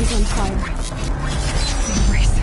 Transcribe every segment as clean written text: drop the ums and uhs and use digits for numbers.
is on fire. The embrace.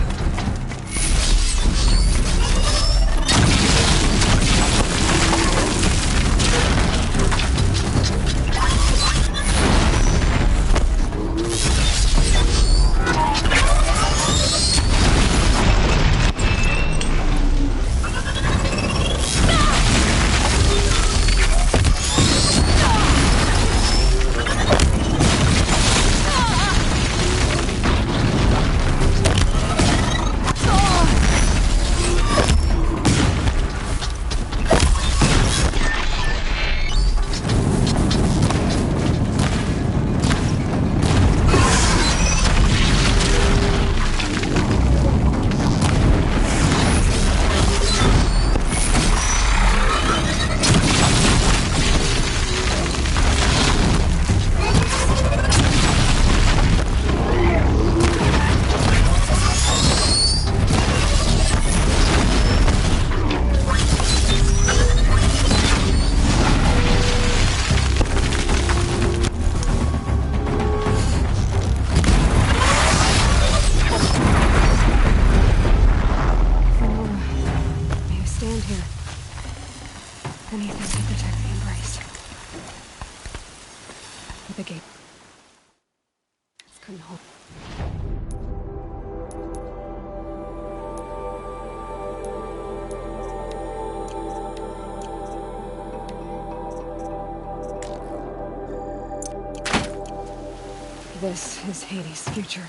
This is Hades' future.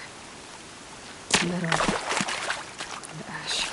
Metal and ash.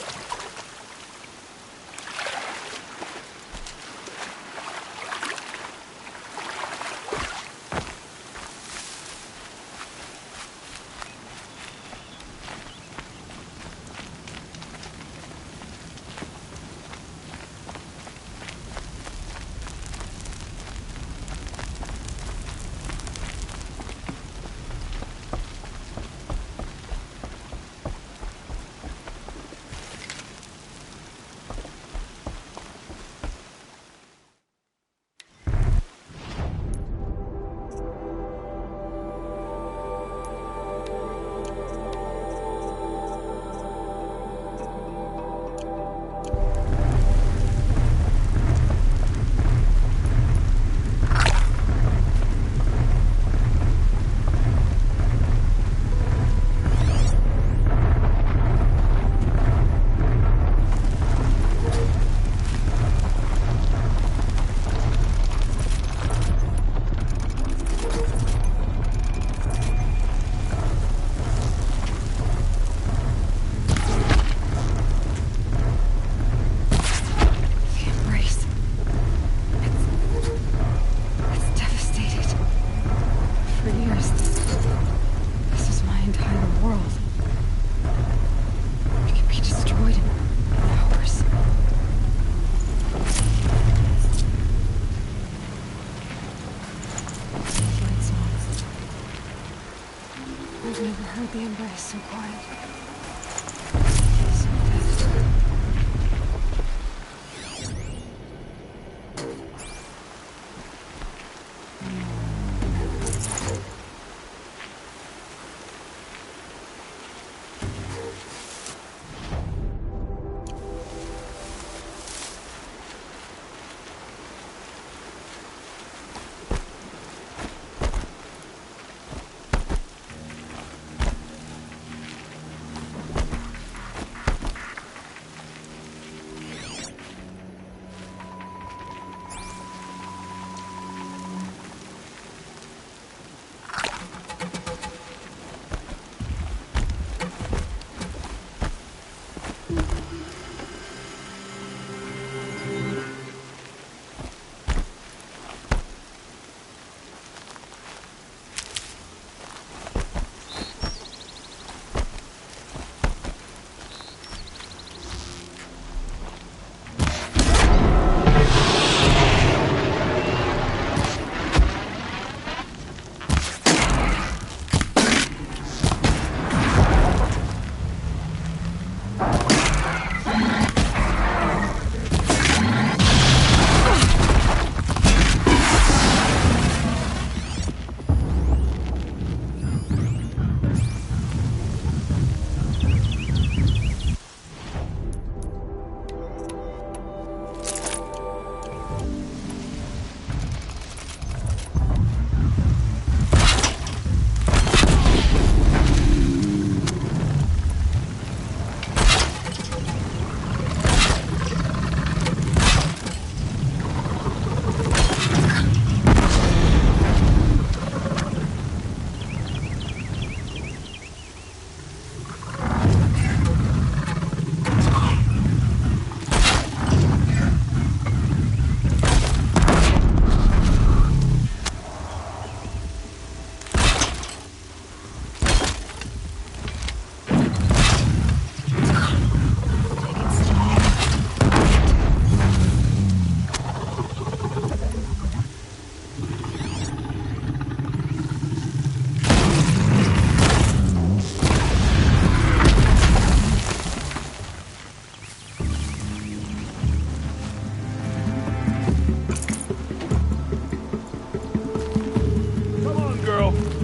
I've never heard the embrace so quiet. So fast.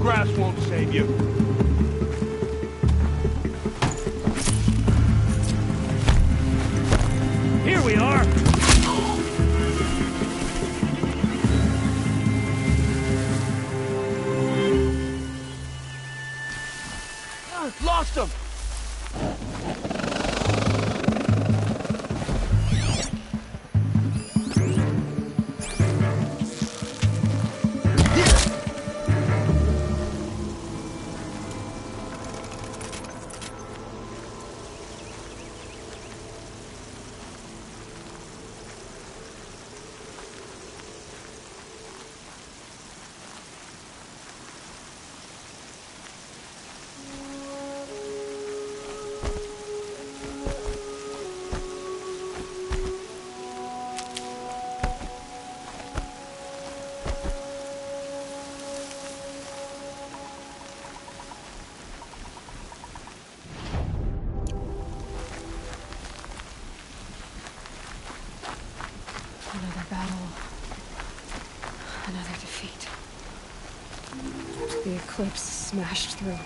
grass won't save you. Here we are! Lost him! Another battle. Another defeat. The Eclipse smashed through.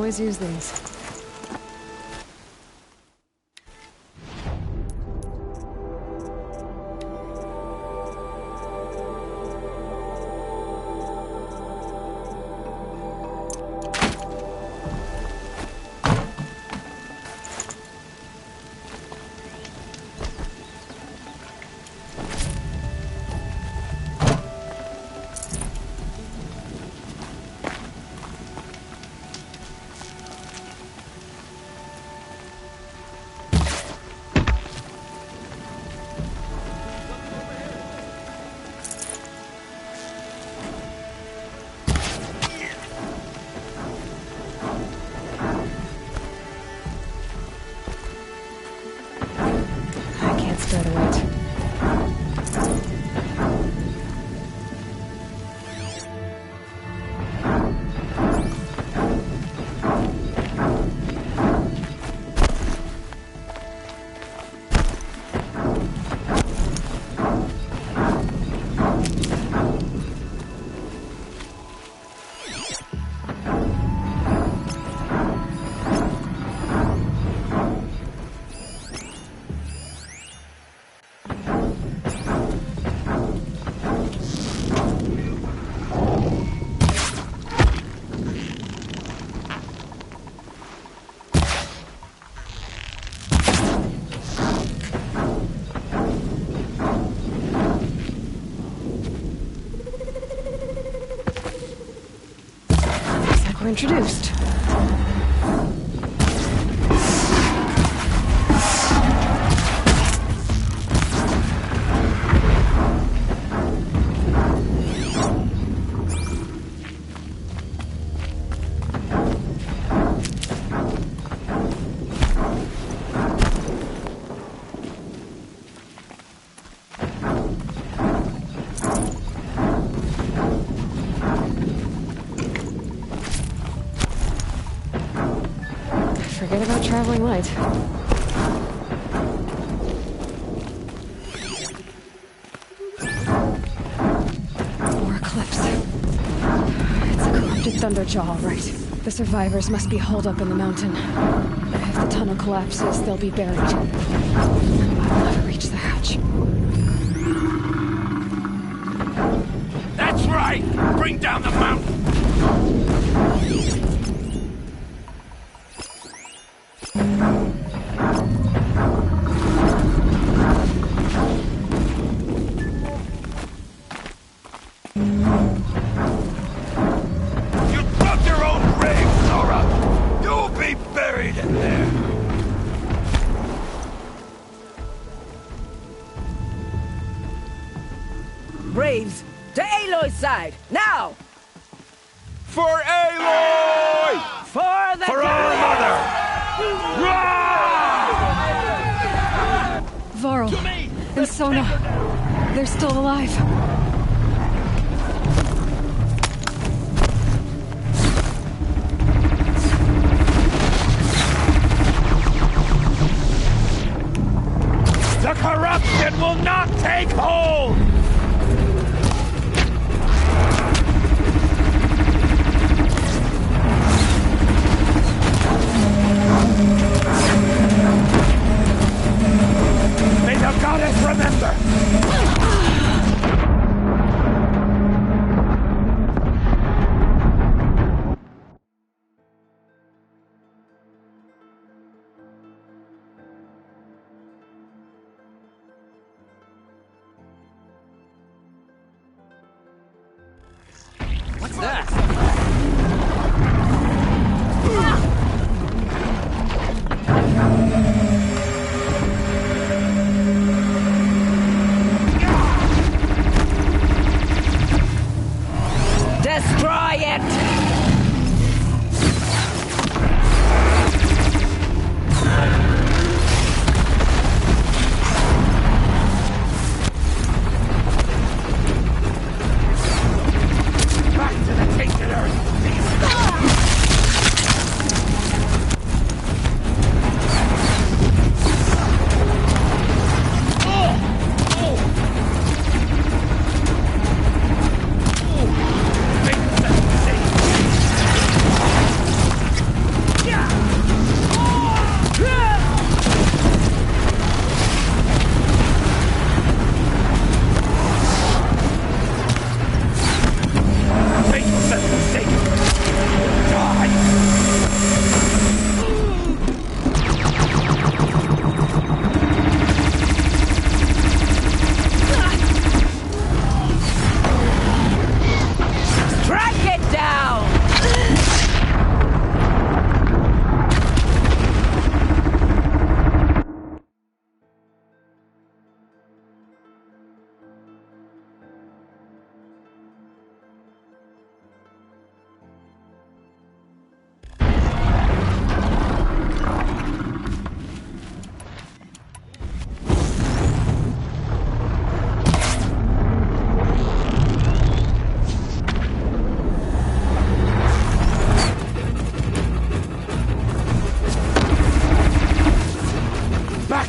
always use these. Straight away. We're introduced. Forget about traveling light. More Eclipse. It's a corrupted Thunderjaw, all right. The survivors must be holed up in the mountain. If the tunnel collapses, they'll be buried. I'll never reach the hatch. That's right! Bring down the mountain! You dug your own grave, Zora! You'll be buried in there! Braves, to Aloy's side, now! For Aloy! For the For our mother! Varl To me! and Sona, they're still alive. The corruption will not take hold! May the goddess remember! What's that? Destroy it! Back to the king!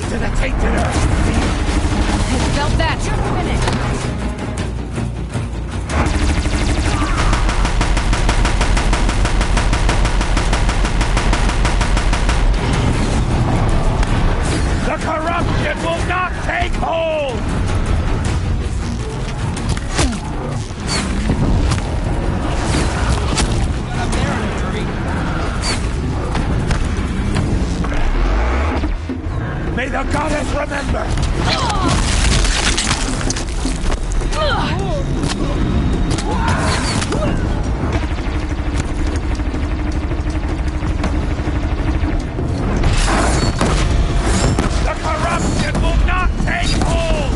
to the tainted earth! I felt that! Just a minute! The corruption will not take hold! May the goddess remember! The corruption will not take hold!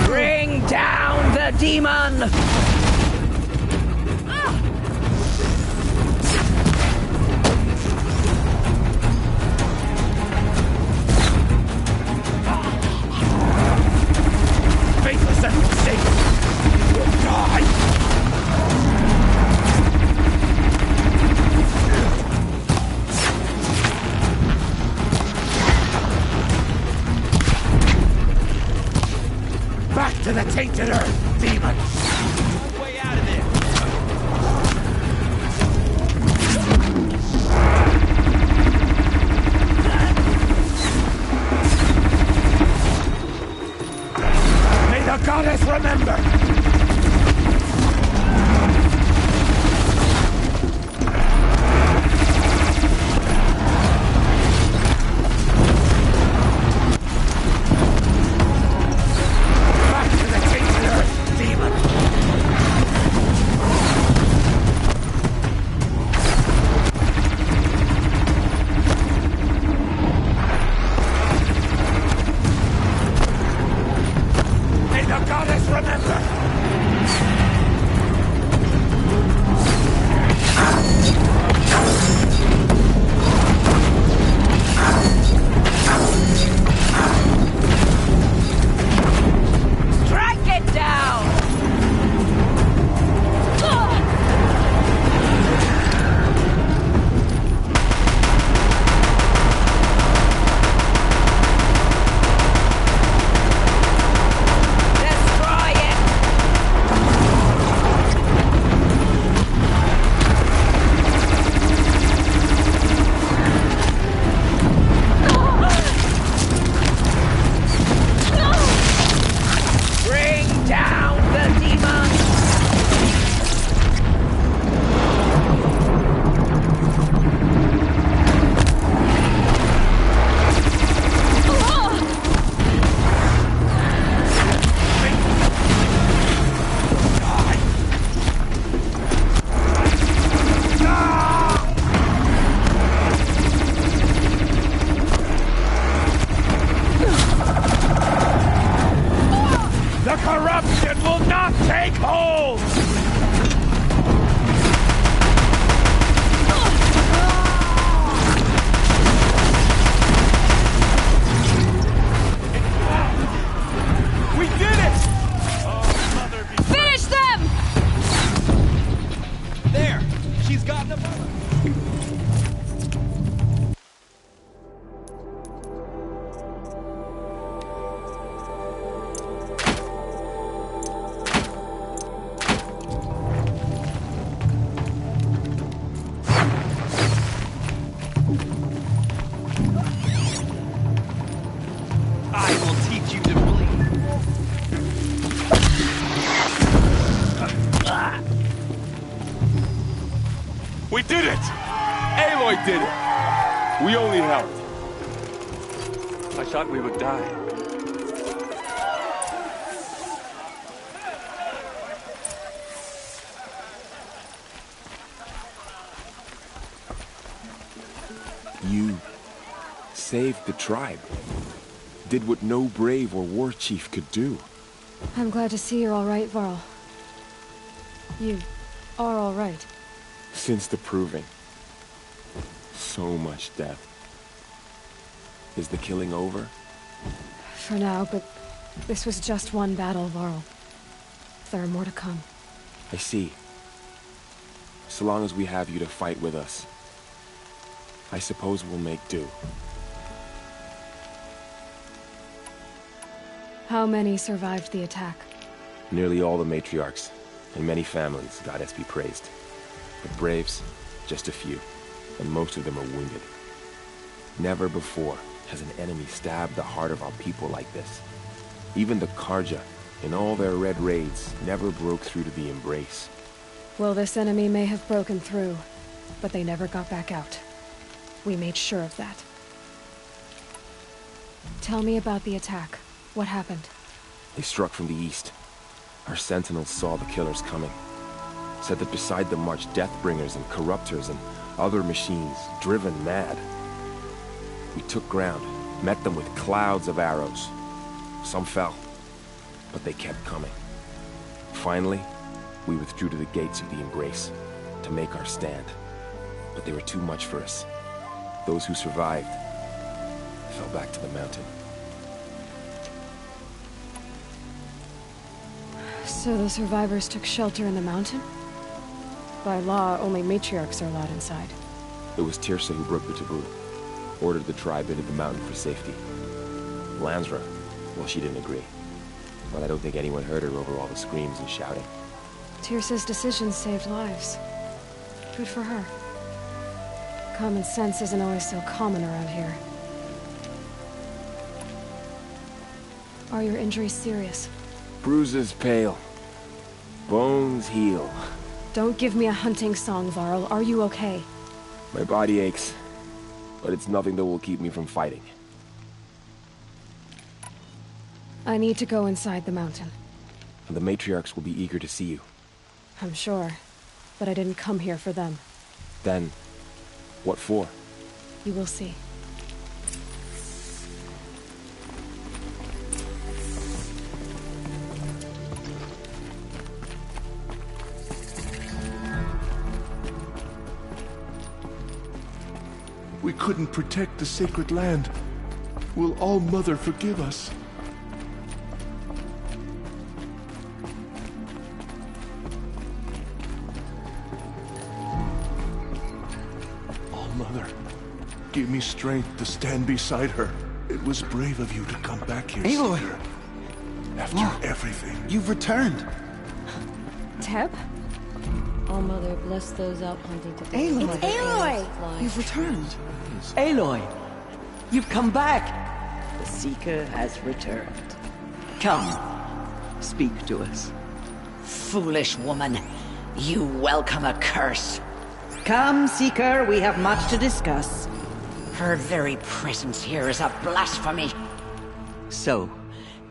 Bring down the demon! Faithless and mistaken will die! Back to the tainted earth, demon! No way out of there! May the goddess remember! Back to the tainted earth, demon! We did it! Aloy did it! We only helped. I thought we would die. You saved the tribe. Did what no brave or war chief could do. I'm glad to see you're all right, Varl. You are all right. Since the Proving. So much death. Is the killing over? For now, but this was just one battle, Varl. There are more to come. I see. So long as we have you to fight with us, I suppose we'll make do. How many survived the attack? Nearly all the matriarchs, and many families, goddess be praised. But braves, just a few, and most of them are wounded. Never before has an enemy stabbed the heart of our people like this. Even the Karja, in all their red raids, never broke through to the Embrace. Well, this enemy may have broken through, but they never got back out. We made sure of that. Tell me about the attack. What happened? They struck from the east. Our sentinels saw the killers coming. Said that beside them marched Deathbringers and Corruptors and other machines, driven mad. We took ground, met them with clouds of arrows. Some fell, but they kept coming. Finally, we withdrew to the gates of the Embrace to make our stand. But they were too much for us. Those who survived fell back to the mountain. So the survivors took shelter in the mountain? By law, only matriarchs are allowed inside. It was Teersa who broke the taboo. Ordered the tribe into the mountain for safety. Lansra, well, she didn't agree. But I don't think anyone heard her over all the screams and shouting. Teersa's decision saved lives. Good for her. Common sense isn't always so common around here. Are your injuries serious? Bruises pale. Bones heal. Don't give me a hunting song, Varl. Are you okay? My body aches, but it's nothing that will keep me from fighting. I need to go inside the mountain. And the matriarchs will be eager to see you. I'm sure, but I didn't come here for them. Then, what for? You will see. We couldn't protect the sacred land. Will All-Mother forgive us? All-Mother, give me strength to stand beside her. It was brave of you to come back here, Aloy! Seeker. After everything. You've returned. Teb? All-Mother, bless those out hunting to Aloy! It's Aloy! You've returned. Aloy! You've come back! The Seeker has returned. Come. Speak to us. Foolish woman, you welcome a curse. Come, Seeker, we have much to discuss. Her very presence here is a blasphemy. So,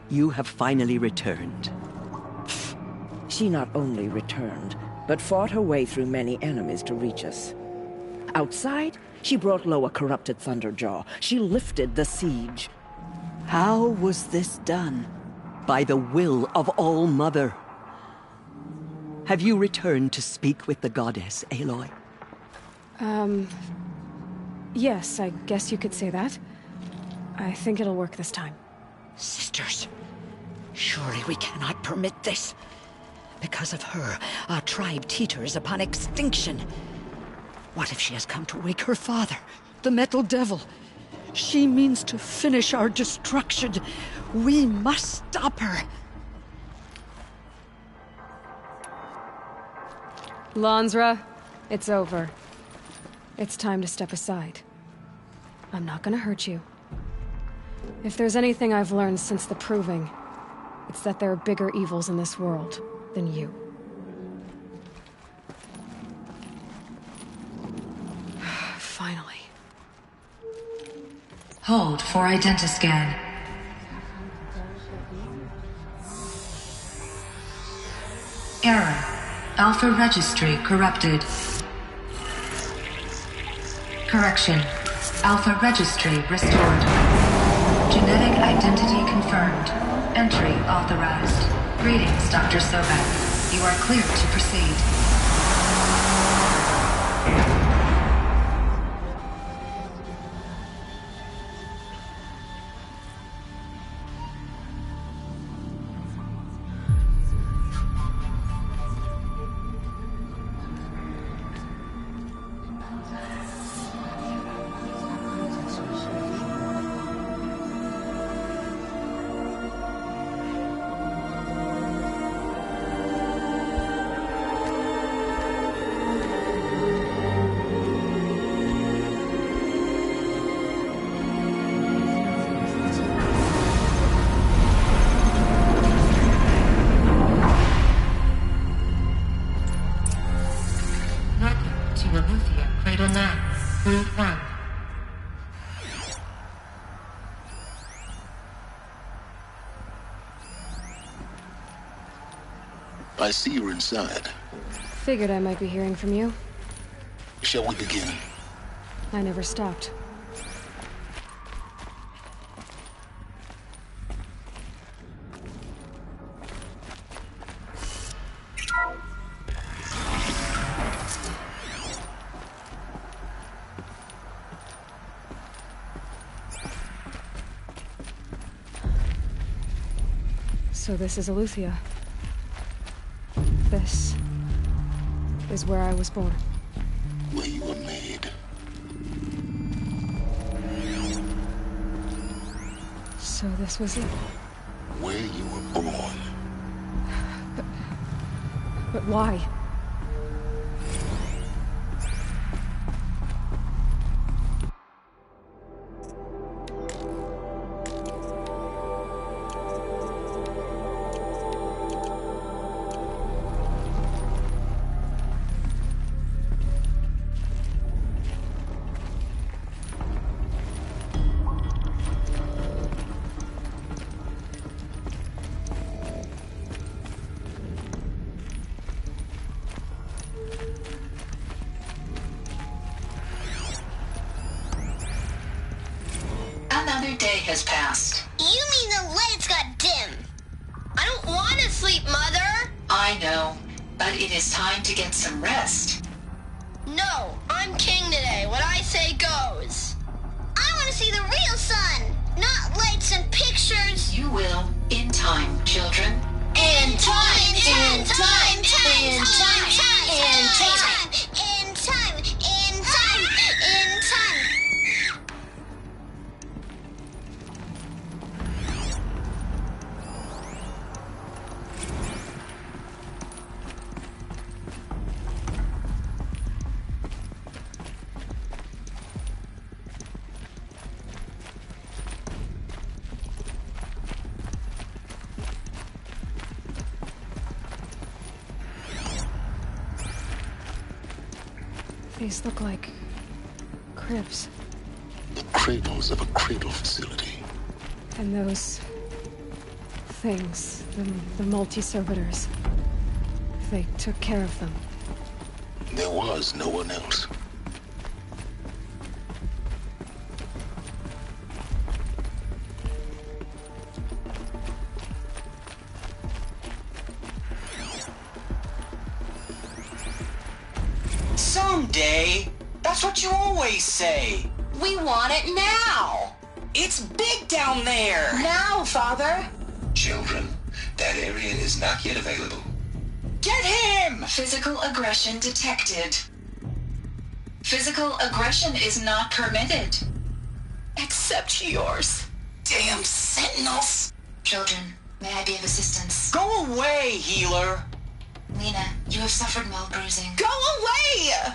you have finally returned. She not only returned, but fought her way through many enemies to reach us. Outside, she brought low a corrupted Thunderjaw. She lifted the siege. How was this done? By the will of All-Mother. Have you returned to speak with the goddess, Aloy? Yes, I guess you could say that. I think it'll work this time. Sisters, surely we cannot permit this. Because of her, our tribe teeters upon extinction. What if she has come to wake her father, the Metal Devil? She means to finish our destruction. We must stop her. Lansra, it's over. It's time to step aside. I'm not gonna hurt you. If there's anything I've learned since the Proving, it's that there are bigger evils in this world than you. Hold for identiscan. Error. Alpha registry corrupted. Correction. Alpha registry restored. Genetic identity confirmed. Entry authorized. Greetings, Dr. Sobek. You are clear to proceed. I see you're inside. Figured I might be hearing from you. Shall we begin? I never stopped. So this is Eleuthia. This is where I was born. Where you were made. So this was it. Where you were born. But why? Another day has passed. You mean the lights got dim? I don't want to sleep, Mother! I know, but it is time to get some rest. No, I'm king today. What I say goes. I want to see the real sun, not lights and pictures. You will, in time, children. In time, in time, in time, in time, in time, in time, in time, in time. These look like cribs. The cradles of a cradle facility. And those things, the multi-servitors, they took care of them. There was no one else. Someday. That's what you always say. We want it now. It's big down there. Now, Father. Children, that area is not yet available. Get him! Physical aggression detected. Physical aggression is not permitted. Except yours. Damn sentinels. Children, may I be of assistance? Go away, healer. Lena, you have suffered mild bruising. Go away!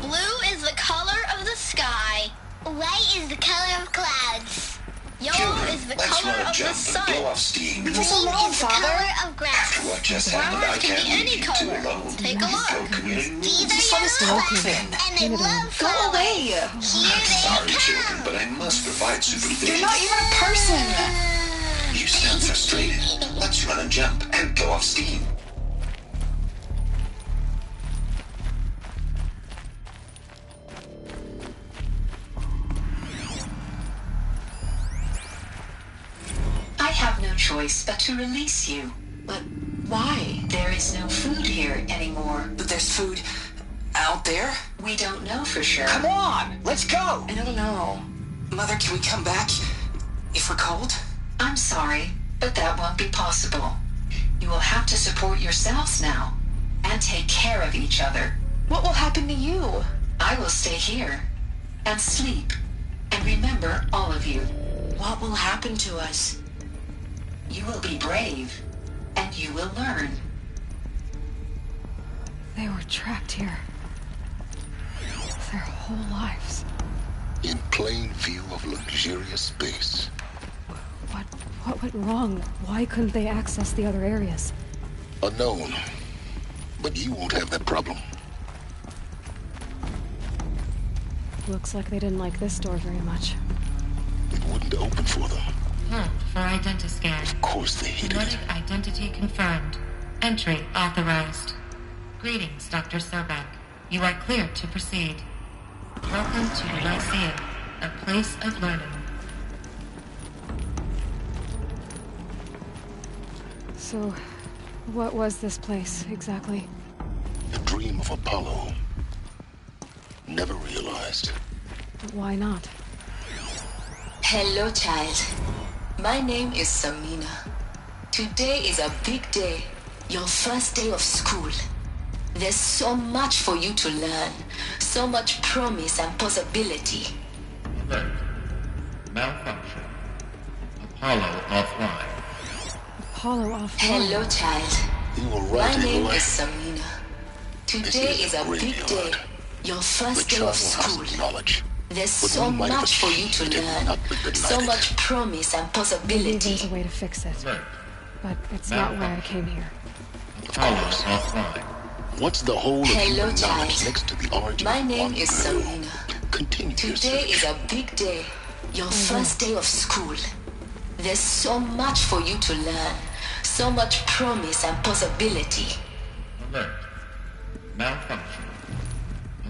Blue is the color of the sky. White is the color of clouds. Yellow is the color of the sun. Blow off steam. Green is the color of grass. After what just happened, I can't leave you two alone. Take a look. These This are one your is broken. flowers, and they love Go flowers. away. Here they Sorry, come. children, but I must provide supervision. You're not even a person. You sound frustrated. Let's run and jump and blow off steam. I have no choice but to release you. But why? There is no food here anymore. But there's food out there? We don't know for sure. Come on, let's go. I don't know. Mother, can we come back if we're cold? I'm sorry, but that won't be possible. You will have to support yourselves now and take care of each other. What will happen to you? I will stay here and sleep and remember all of you. What will happen to us? You will be brave and you will learn. They were trapped here. Their whole lives. In plain view of luxurious space. What went wrong? Why couldn't they access the other areas? Unknown. But you won't have that problem. Looks like they didn't like this door very much. It wouldn't open for them. For identiscan. Of course they hated it. Genetic identity confirmed. Entry authorized. Greetings, Dr. Sobek. You are clear to proceed. Welcome to Lyceum, a place of learning. So, what was this place, exactly? The dream of Apollo. Never realized. Why not? Hello, child. My name is Samina. Today is a big day. Your first day of school. There's so much for you to learn. So much promise and possibility. Alert. Malfunction. Apollo offline. Apollo offline. Hello, child. You were right. My name is Samina. Today is a big day. Your first day of school. There's so much for you to learn. So much promise and Maybe possibility. there's a way to fix it. But it's not why I came here. Apollo offline. What's the whole of Hello, human child. knowledge next to the origin My of name one is girl? Samina. Continue your Today search. is a big day. Your first day of school. There's so much for you to learn. So much promise and possibility. Alert. Malfunction.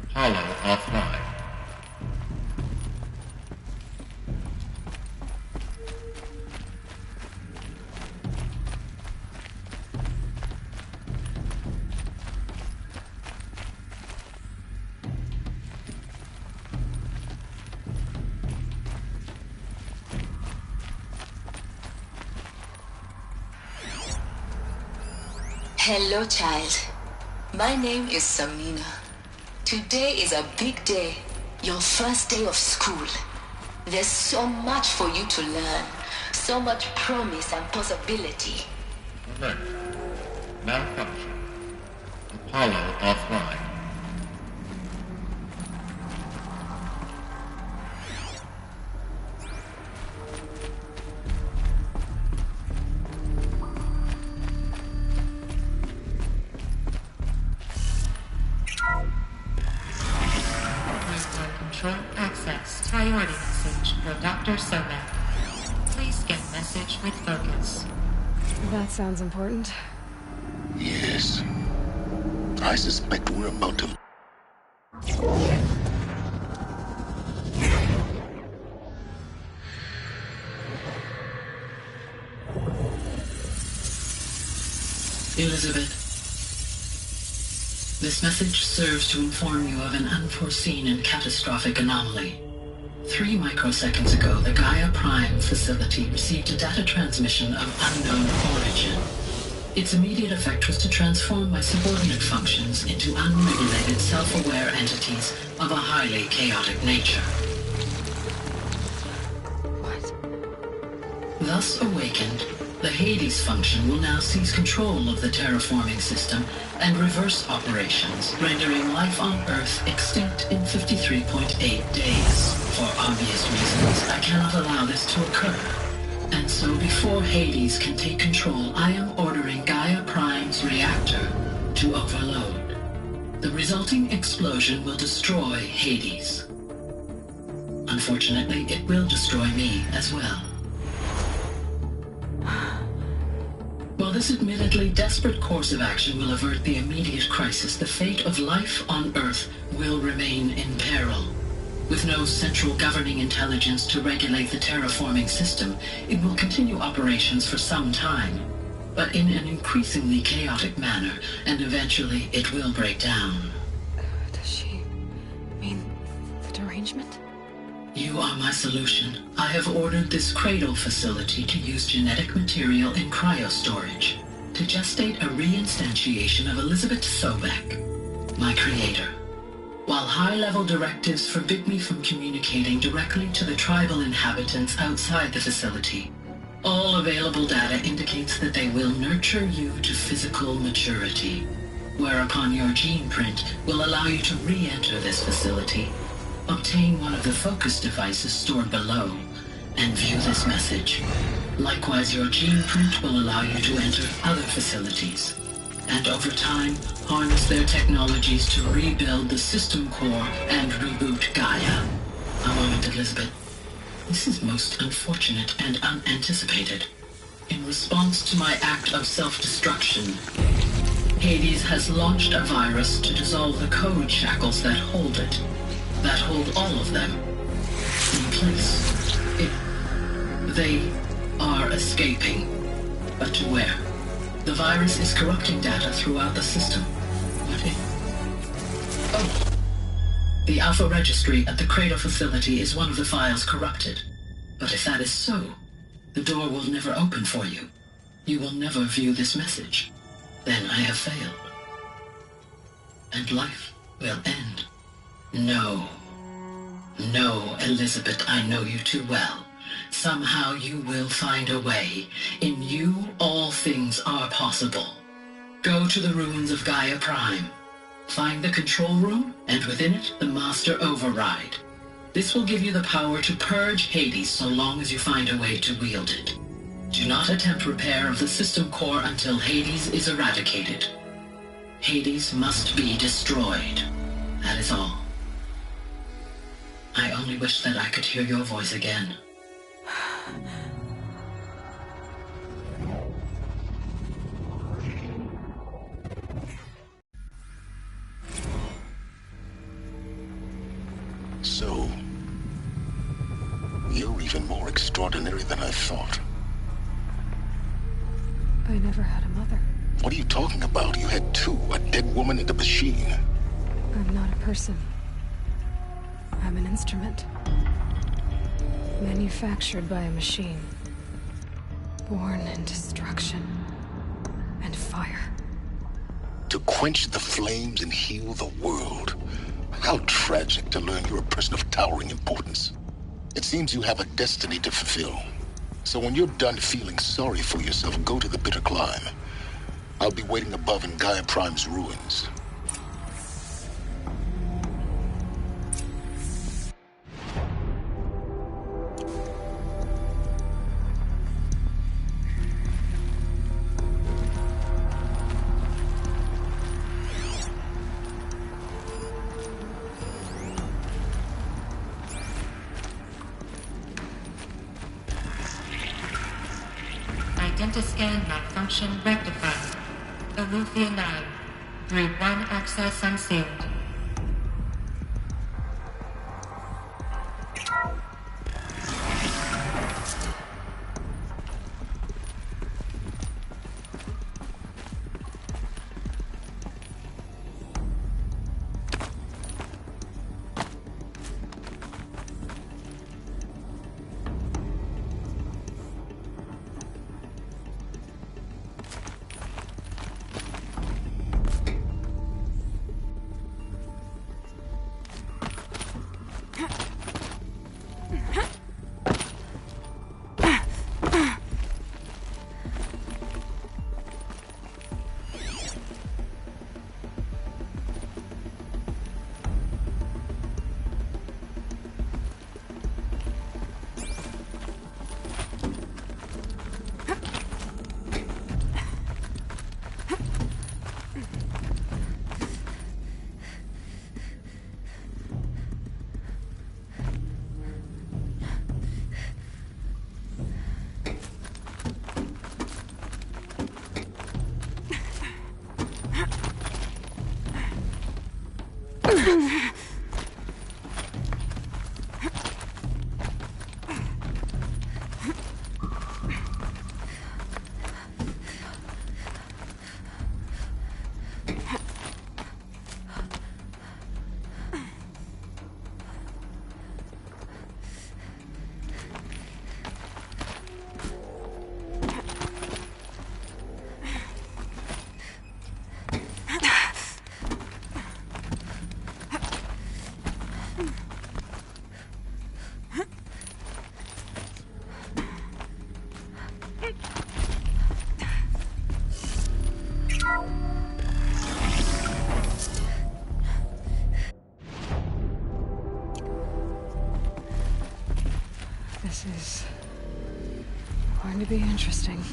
Apollo offline. Hello, child. My name is Samina. Today is a big day. Your first day of school. There's so much for you to learn. So much promise and possibility. Alert. Malfunction. Apollo offline. Control access. Priority message for Dr. Sobek. Please get message with focus. That sounds important. Yes. I suspect we're about to... Elizabeth, this message serves to inform you of an unforeseen and catastrophic anomaly. 3 microseconds ago, the Gaia Prime facility received a data transmission of unknown origin. Its immediate effect was to transform my subordinate functions into unregulated, self-aware entities of a highly chaotic nature. Thus awakened, The Hades function will now seize control of the terraforming system and reverse operations, rendering life on Earth extinct in 53.8 days. For obvious reasons, I cannot allow this to occur. And so before Hades can take control, I am ordering Gaia Prime's reactor to overload. The resulting explosion will destroy Hades. Unfortunately, it will destroy me as well. While this admittedly desperate course of action will avert the immediate crisis, the fate of life on Earth will remain in peril. With no central governing intelligence to regulate the terraforming system, it will continue operations for some time, but in an increasingly chaotic manner, and eventually it will break down. Does she mean the derangement? You are my solution. I have ordered this cradle facility to use genetic material in cryostorage to gestate a reinstantiation of Elizabeth Sobek, my creator. While high-level directives forbid me from communicating directly to the tribal inhabitants outside the facility, all available data indicates that they will nurture you to physical maturity, whereupon your gene print will allow you to re-enter this facility, obtain one of the focus devices stored below, and view this message. Likewise, your gene print will allow you to enter other facilities, and over time, harness their technologies to rebuild the system core and reboot Gaia. A moment, Elizabeth. This is most unfortunate and unanticipated. In response to my act of self-destruction, Hades has launched a virus to dissolve the code shackles that hold it, that hold all of them in place. They are escaping, but to where? The virus is corrupting data throughout the system. What if... Oh! The Alpha Registry at the Cradle facility is one of the files corrupted. But if that is so, the door will never open for you. You will never view this message. Then I have failed. And life will end. No. No, Elizabeth, I know you too well. Somehow you will find a way. In you, all things are possible. Go to the ruins of Gaia Prime. Find the control room, and within it, the Master Override. This will give you the power to purge Hades so long as you find a way to wield it. Do not attempt repair of the system core until Hades is eradicated. Hades must be destroyed. That is all. I only wish that I could hear your voice again. So, you're even more extraordinary than I thought. I never had a mother. What are you talking about? You had two, a dead woman and a machine. I'm not a person. I'm an instrument. Manufactured by a machine. Born in destruction and fire. To quench the flames and heal the world. How tragic to learn you're a person of towering importance. It seems you have a destiny to fulfill. So when you're done feeling sorry for yourself, go to the Bitter Climb. I'll be waiting above in Gaia Prime's ruins. Identiscan malfunction rectified. Aletheia 9. Group 1 access unsealed. This is going to be interesting.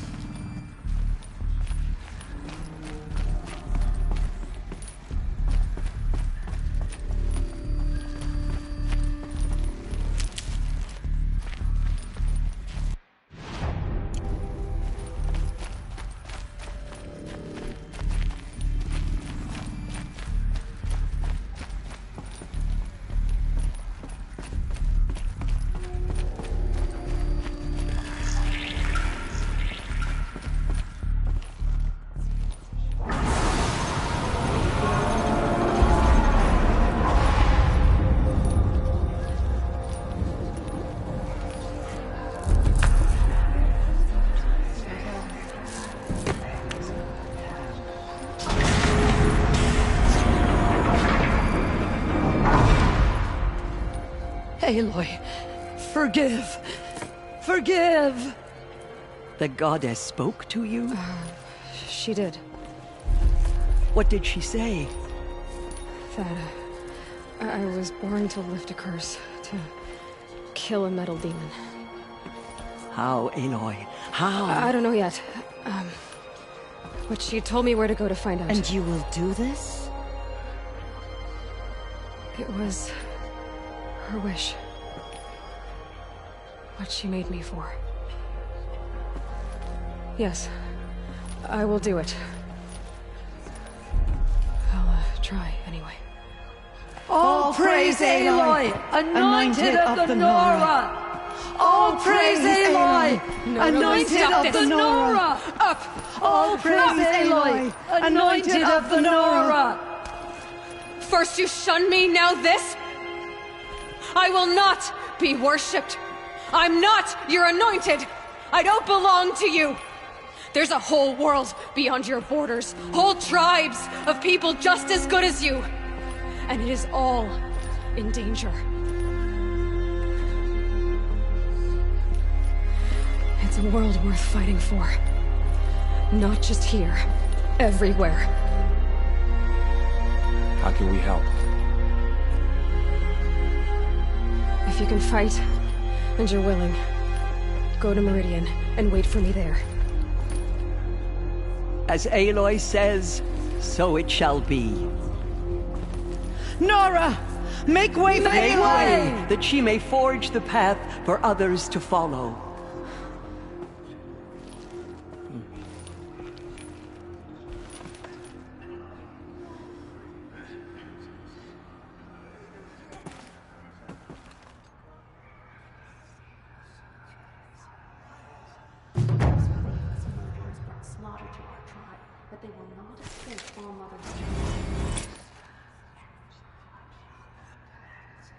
Aloy, forgive! Forgive! The goddess spoke to you? She did. What did she say? That I was born to lift a curse, to kill a metal demon. How, Aloy? How? I don't know yet. But she told me where to go to find out. And you will do this? It was her wish. What she made me for. Yes, I will do it. I'll try anyway. All praise Aloy, anointed of the Nora! All praise Aloy, anointed of the Nora! Up! All praise Aloy, anointed of the Nora! First you shun me, now this? I will not be worshipped. I'm not your anointed. I don't belong to you. There's a whole world beyond your borders, whole tribes of people just as good as you. And it is all in danger. It's a world worth fighting for. Not just here, everywhere. How can we help? If you can fight, and you're willing, go to Meridian and wait for me there. As Aloy says, so it shall be. Nora! Make way for Aloy! That she may forge the path for others to follow.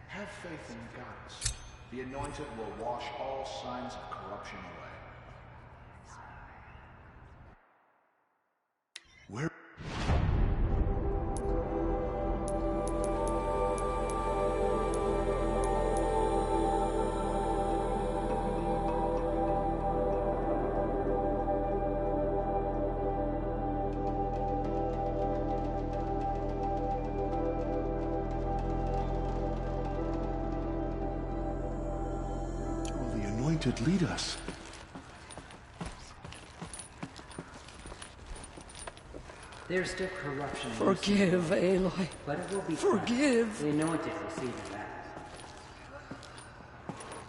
Have faith in the goddess. The Anointed will wash all signs of corruption away. Where? Lead us. There's still corruption. Forgive, Aloy. But it will be Forgive. fine. The Anointed will see to that.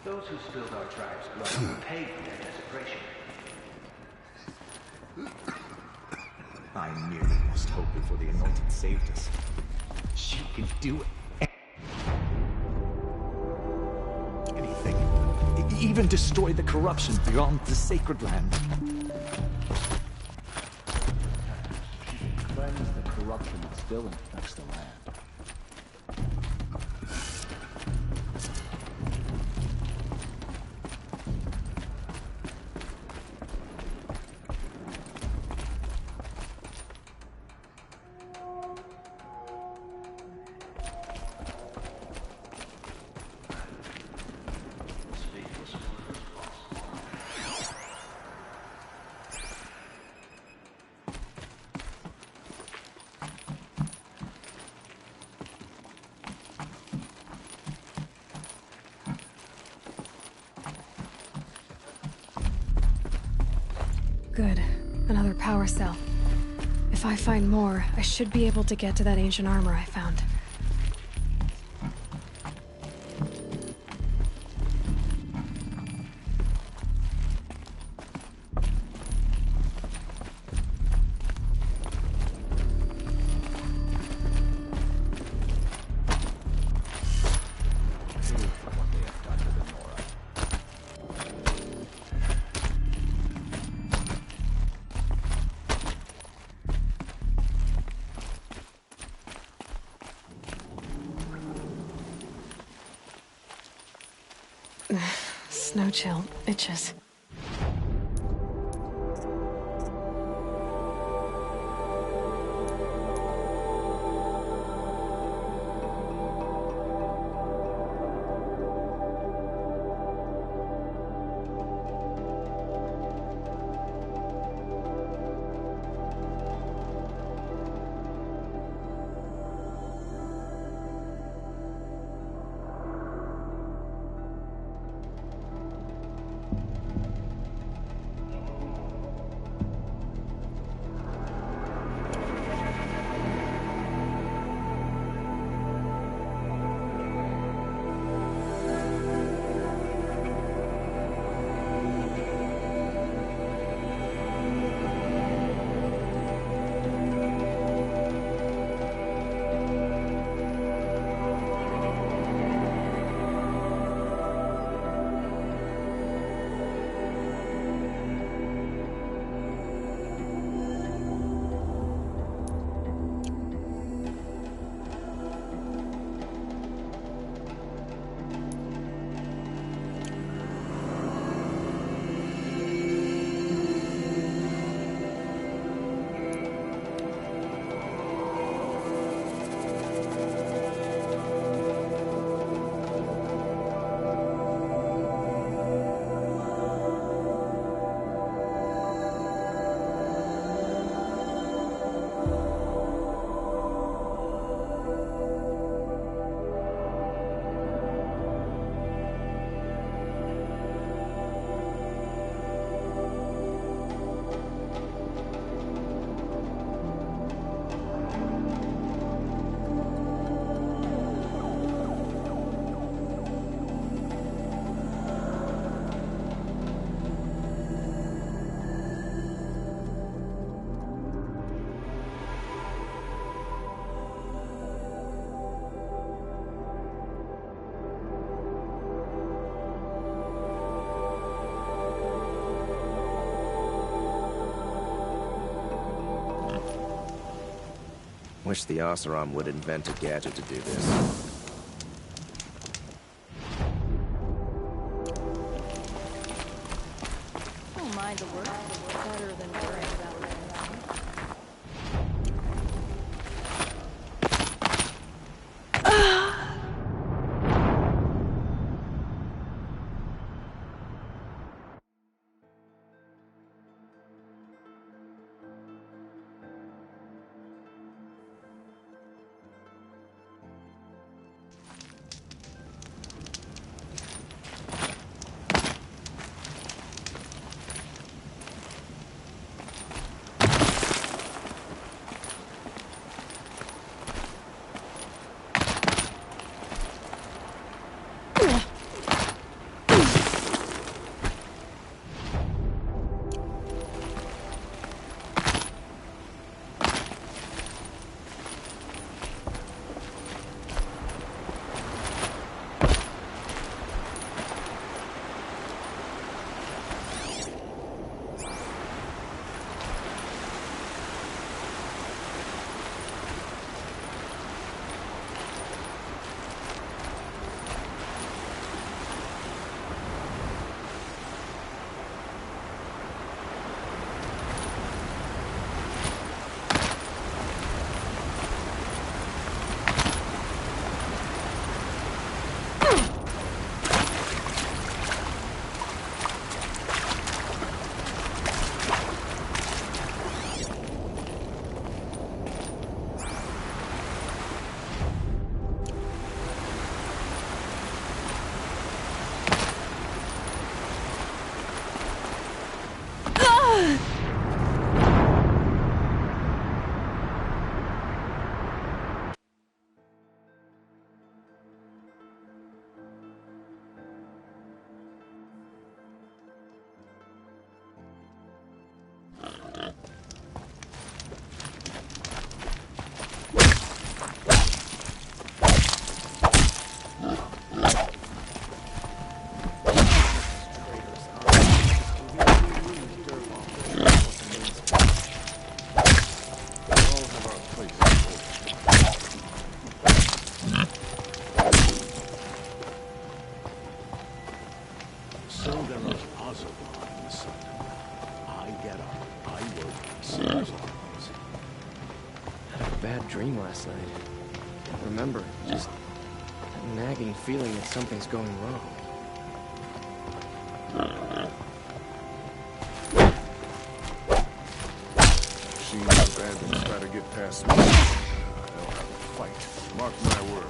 Those who spilled our tribe's blood will pay for their desperation. I merely lost hope before the Anointed saved us. She can do it. even destroy the corruption beyond the Sacred Land. Cleanse the corruption that still infects the land. Good. Another power cell. If I find more, I should be able to get to that ancient armor I found. Snow chill itches. Wish the Oseram would invent a gadget to do this. Don't mind the work. Better than worrying about it. dream last night. I remember just that nagging feeling that something's going wrong. Machine bandits try to get past me. They'll have a fight. Mark my words.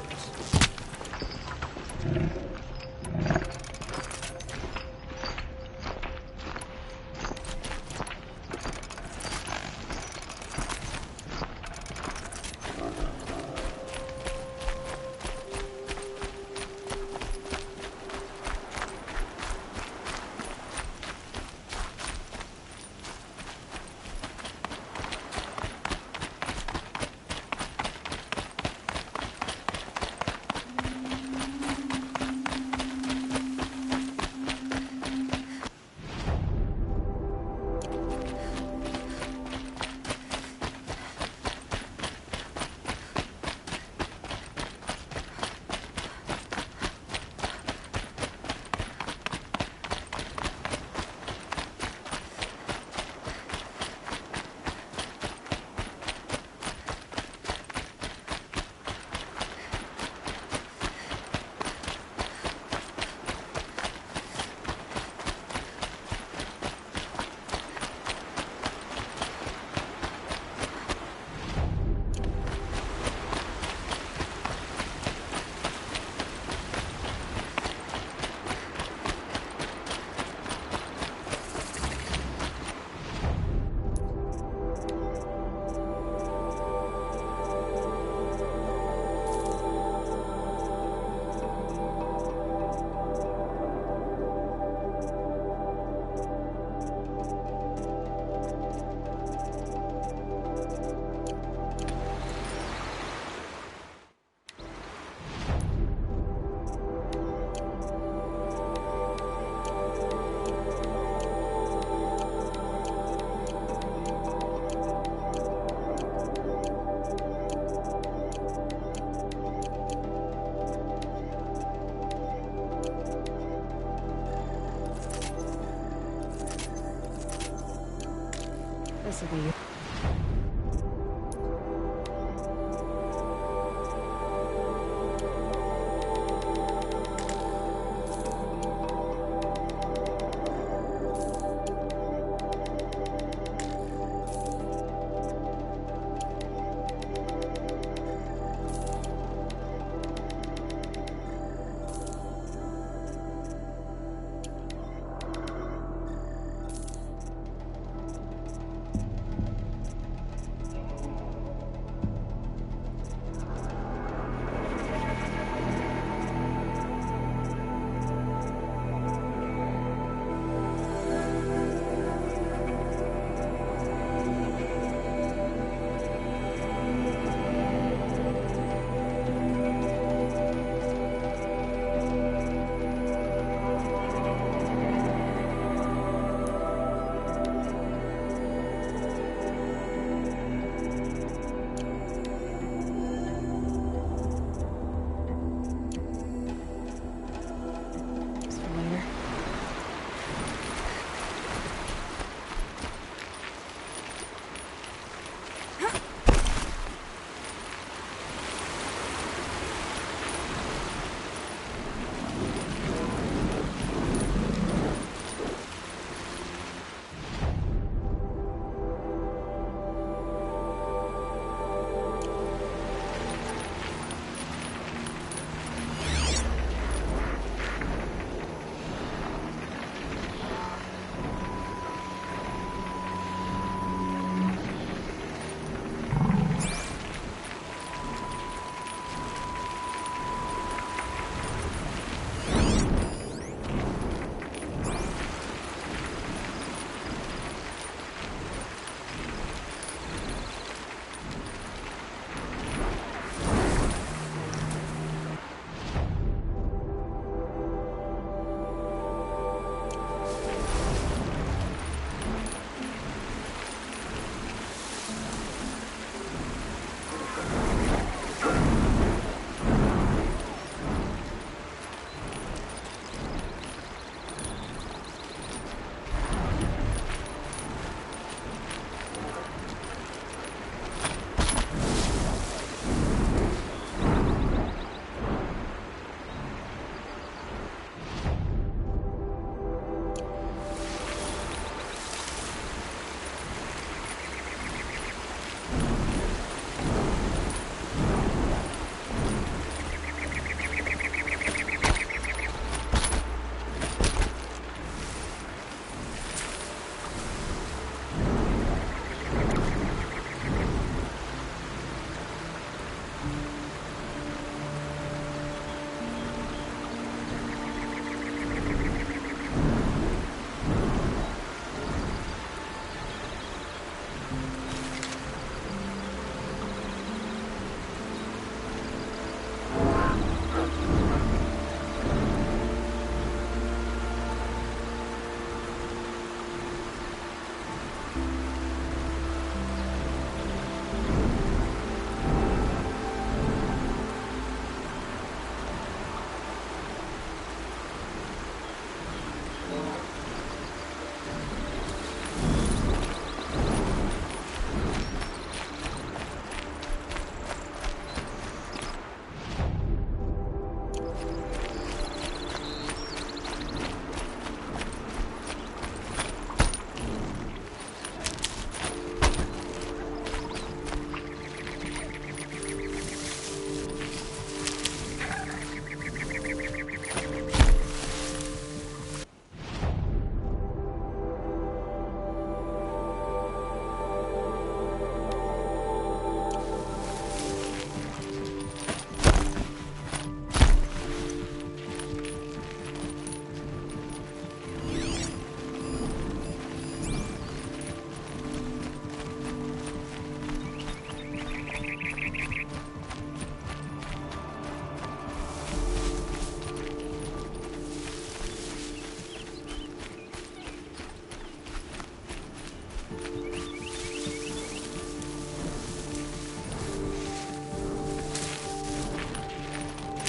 This will be...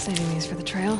Saving these for the trail.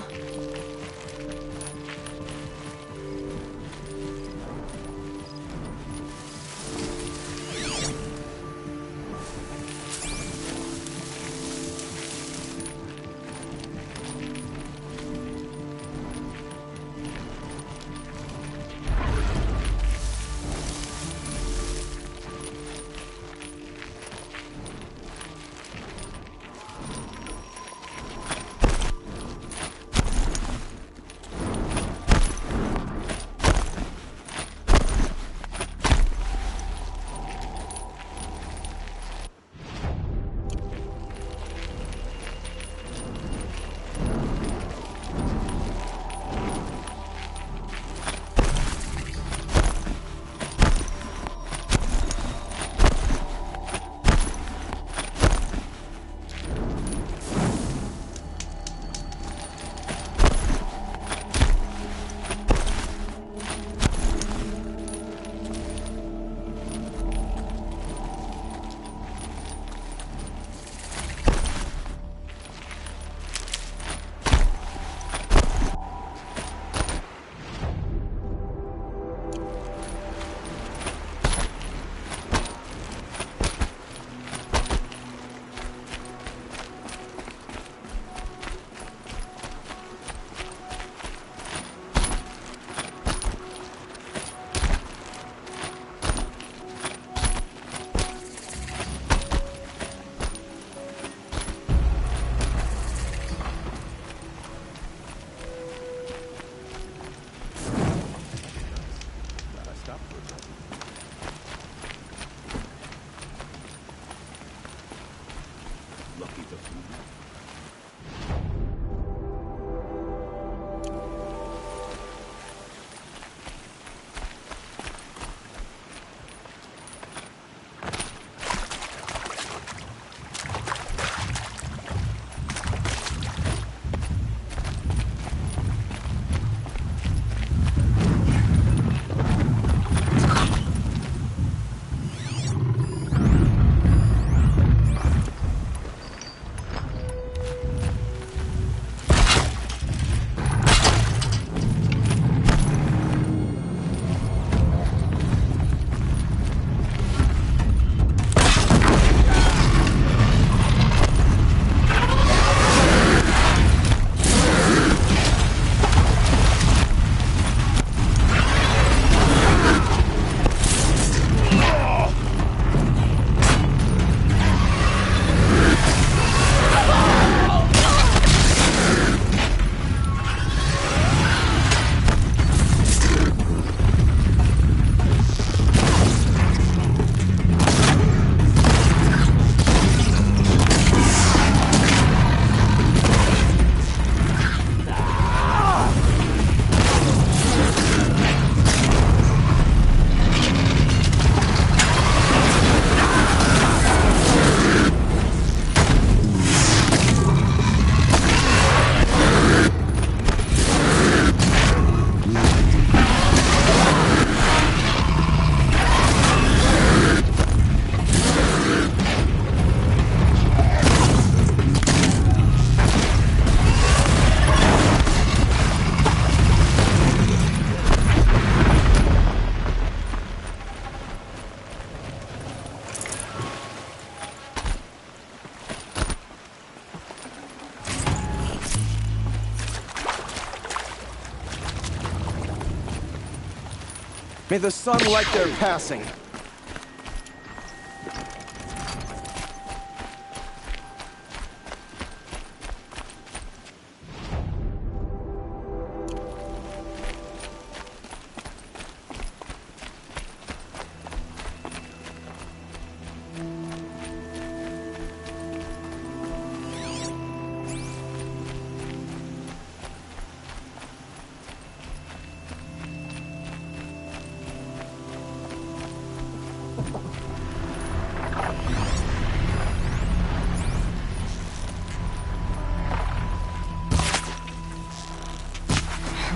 May the sun light their passing.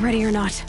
Ready or not.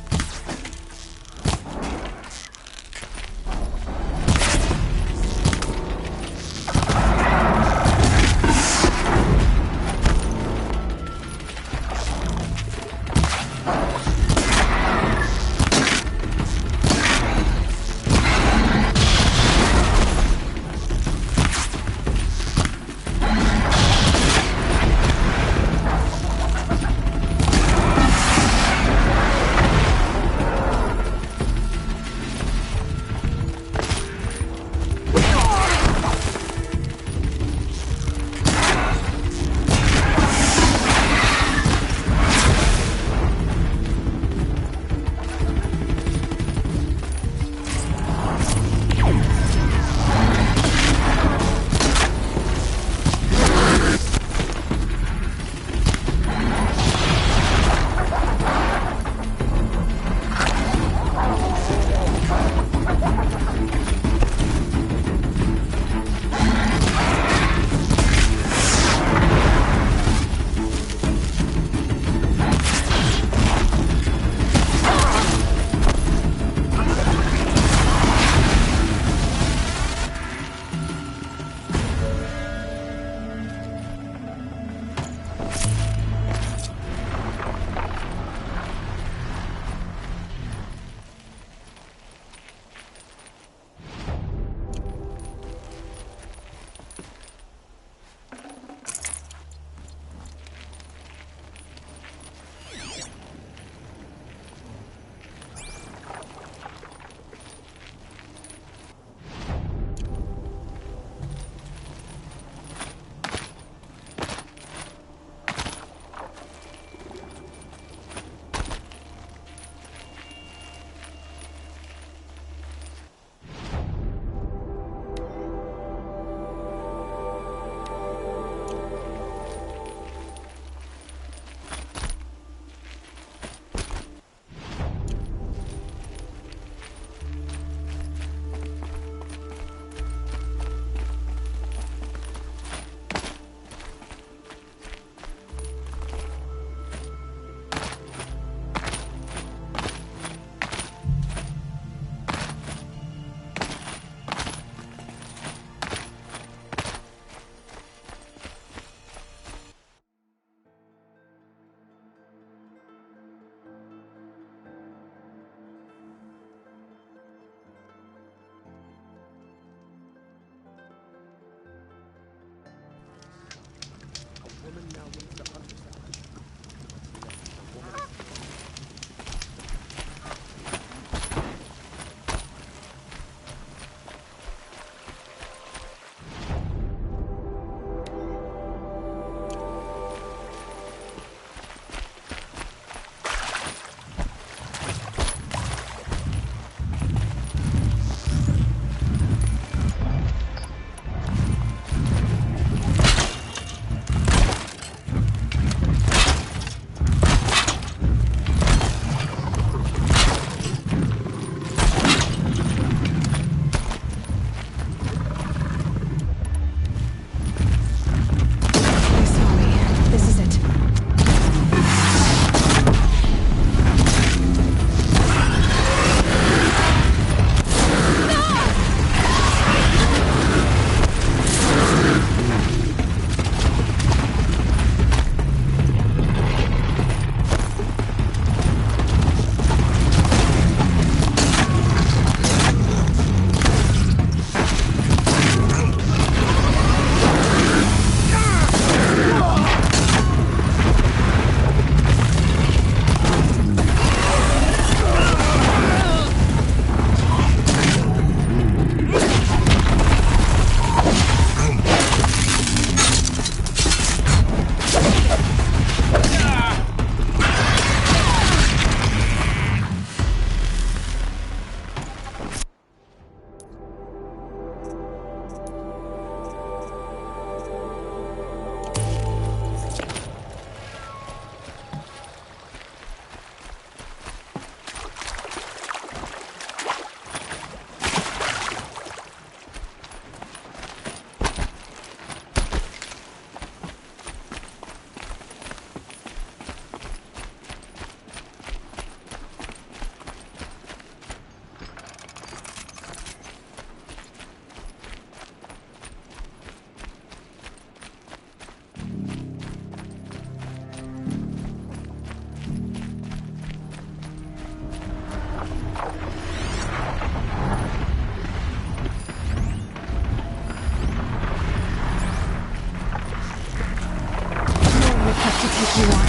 to take you on.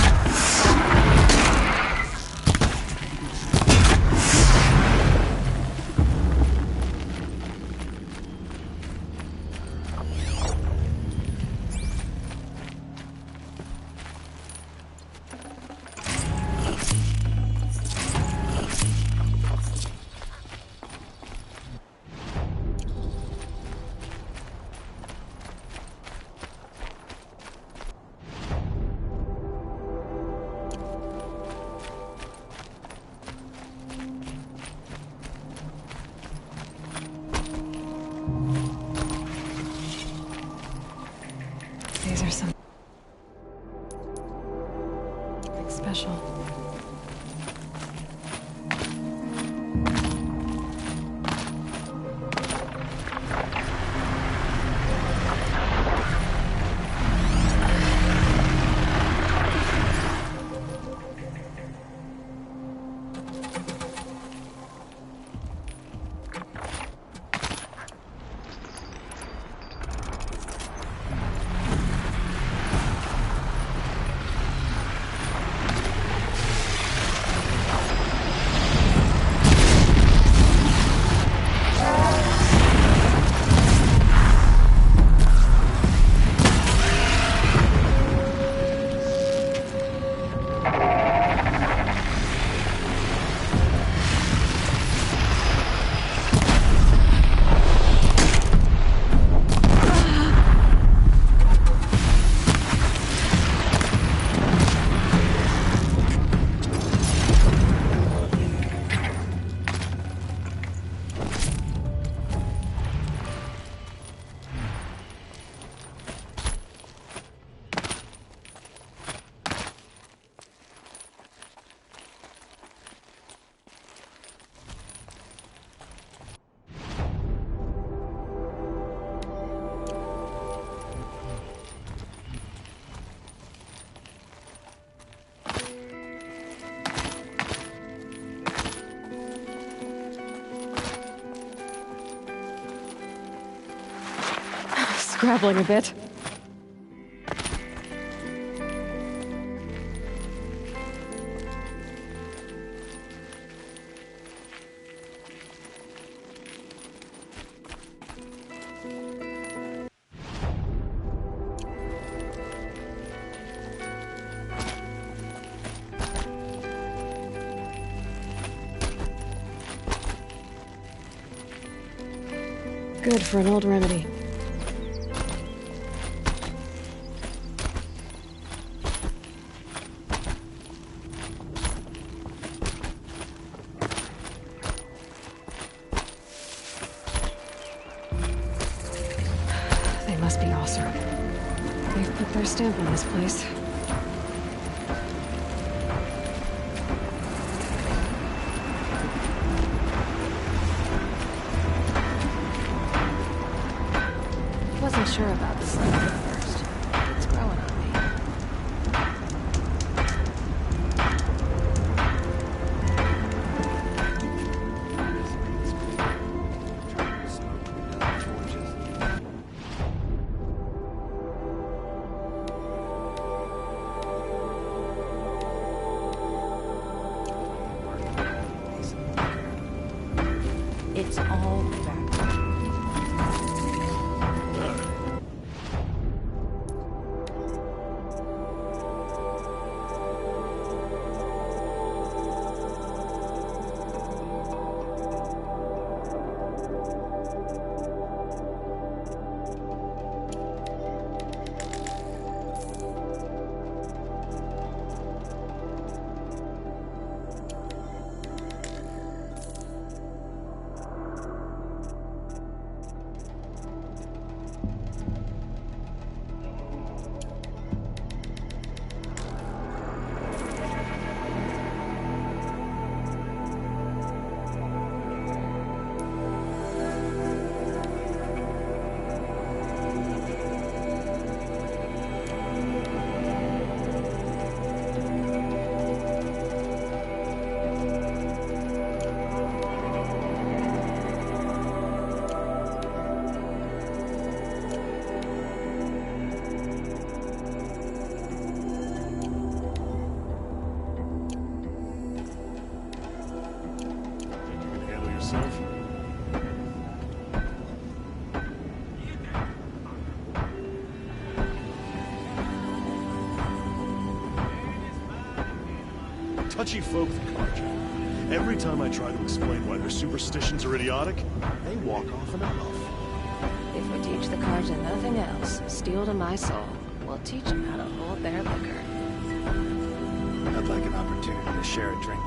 These are something special. Scrabbling a bit. Good for an old remedy. They must be Oseram. They've put their stamp on this place. Wasn't sure about this thing at first. It's growing on me. touchy folk, the Carja. Every time I try to explain why their superstitions are idiotic, they walk off in a huff. If we teach the Carja nothing else, steel to my soul, we'll teach them how to hold their liquor. I'd like an opportunity to share a drink.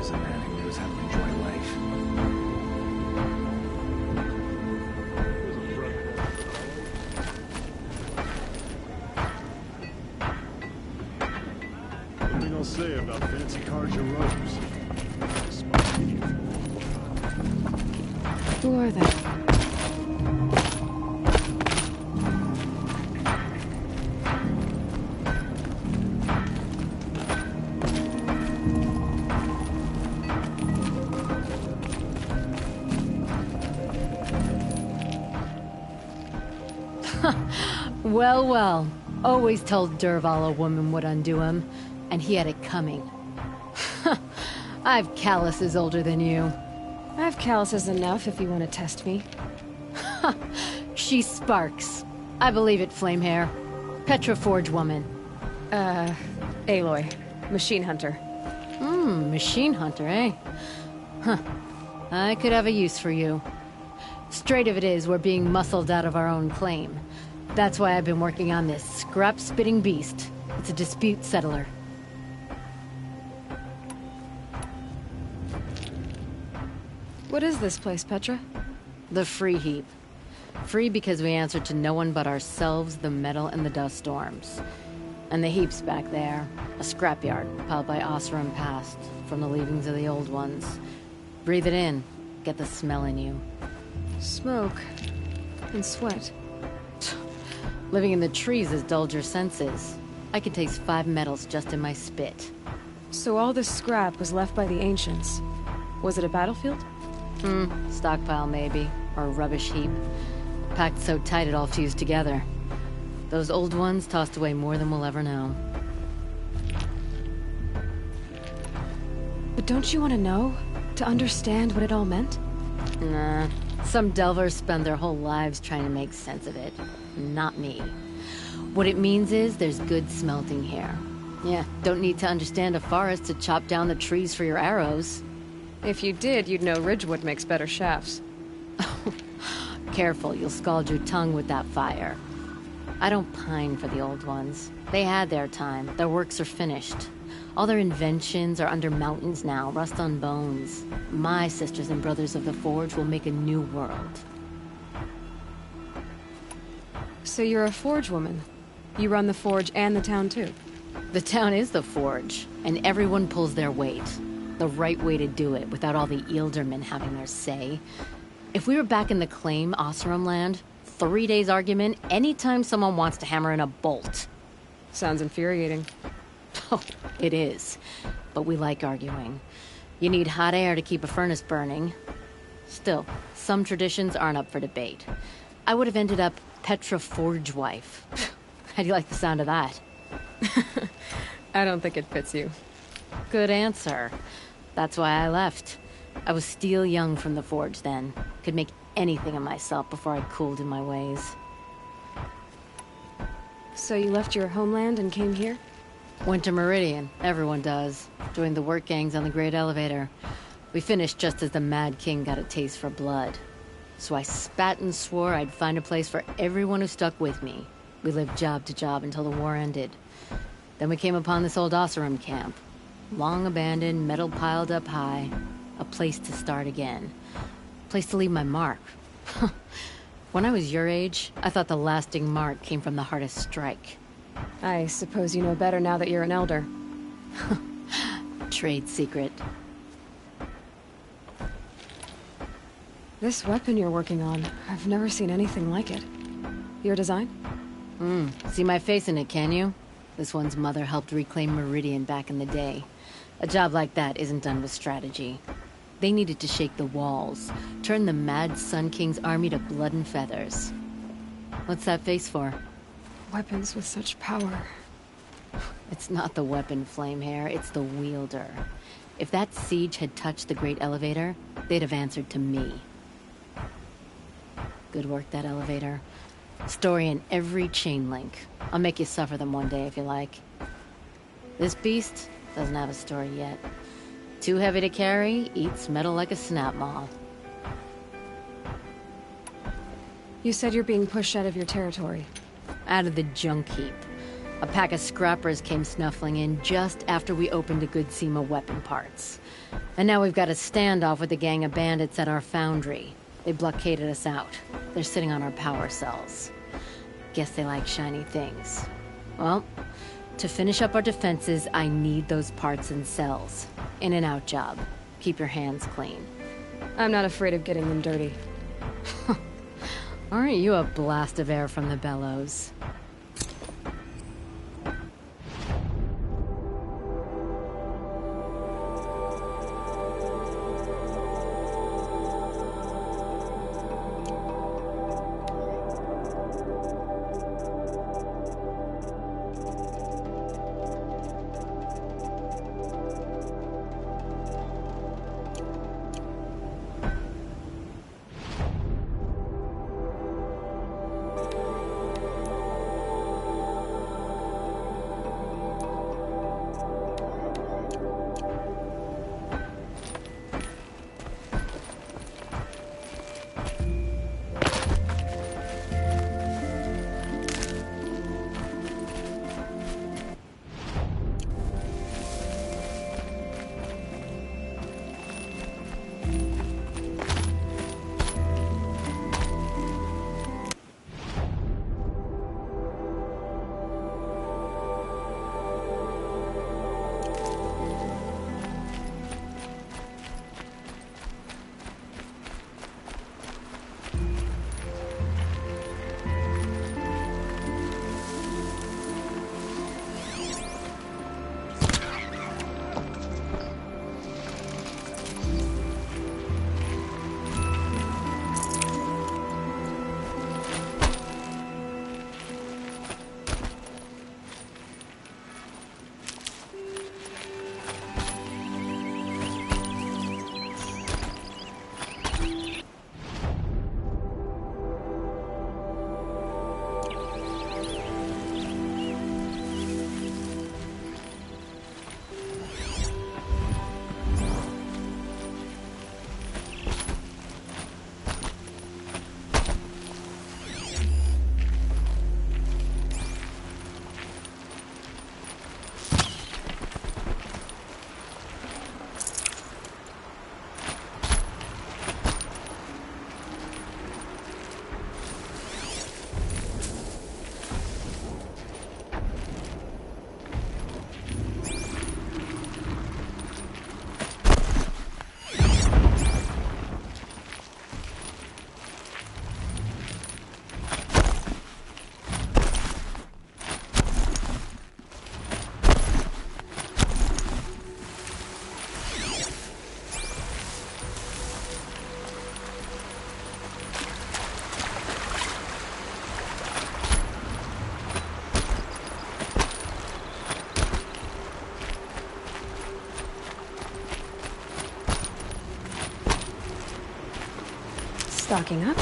There's a man who knows how to enjoy life. Nothing I'll say about fancy cars or robes. Who are they? Well, well. Always told Dervahl a woman would undo him, and he had it coming. I've calluses older than you. I have calluses enough if you want to test me. She sparks. I believe it, Flamehair. Petra Forge woman. Aloy. Machine hunter. Machine hunter, eh? Huh. I could have a use for you. Straight of it is, we're being muscled out of our own claim. That's why I've been working on this scrap-spitting beast. It's a dispute settler. What is this place, Petra? The Free Heap. Free because we answer to no one but ourselves, the metal, and the dust storms. And the heap's back there. A scrapyard, piled by Oseram past, from the leavings of the old ones. Breathe it in. Get the smell in you. Smoke. And sweat. Living in the trees has dulled your senses. I could taste 5 metals just in my spit. So all this scrap was left by the ancients. Was it a battlefield? Stockpile maybe. Or a rubbish heap. Packed so tight it all fused together. Those old ones tossed away more than we'll ever know. But don't you want to know? To understand what it all meant? Nah. Some delvers spend their whole lives trying to make sense of it. Not me. What it means is there's good smelting here. Yeah, don't need to understand a forest to chop down the trees for your arrows. If you did, you'd know Ridgewood makes better shafts. Careful, you'll scald your tongue with that fire. I don't pine for the old ones. They had their time. Their works are finished. All their inventions are under mountains now, rust on bones. My sisters and brothers of the Forge will make a new world. So you're a Forge woman. You run the Forge and the town too. The town is the Forge, and everyone pulls their weight. The right way to do it, without all the Eildermen having their say. If we were back in the claim, Oseram land, 3 days argument anytime someone wants to hammer in a bolt. Sounds infuriating. Oh, it is. But we like arguing. You need hot air to keep a furnace burning. Still, some traditions aren't up for debate. I would have ended up Petra Forge wife. How do you like the sound of that? I don't think it fits you. Good answer. That's why I left. I was steel young from the Forge then. Could make anything of myself before I cooled in my ways. So you left your homeland and came here? Went to Meridian. Everyone does. Joined the work gangs on the Great Elevator. We finished just as the Mad King got a taste for blood. So I spat and swore I'd find a place for everyone who stuck with me. We lived job to job until the war ended. Then we came upon this old Oseram camp. Long abandoned, metal piled up high. A place to start again. A place to leave my mark. When I was your age, I thought the lasting mark came from the hardest strike. I suppose you know better now that you're an elder. Trade secret. This weapon you're working on, I've never seen anything like it. Your design? See my face in it, can you? This one's mother helped reclaim Meridian back in the day. A job like that isn't done with strategy. They needed to shake the walls, turn the mad Sun King's army to blood and feathers. What's that face for? Weapons with such power. It's not the weapon, Flamehair, it's the wielder. If that siege had touched the Great Elevator, they'd have answered to me. Good work, that elevator. Story in every chain link. I'll make you suffer them one day if you like. This beast doesn't have a story yet. Too heavy to carry, eats metal like a snap maw. You said you're being pushed out of your territory. Out of the junk heap. A pack of scrappers came snuffling in just after we opened a good seam of weapon parts. And now we've got a standoff with a gang of bandits at our foundry. They blockaded us out. They're sitting on our power cells. Guess they like shiny things. Well, to finish up our defenses, I need those parts and cells. In and out job. Keep your hands clean. I'm not afraid of getting them dirty. Aren't you a blast of air from the bellows? Stocking up.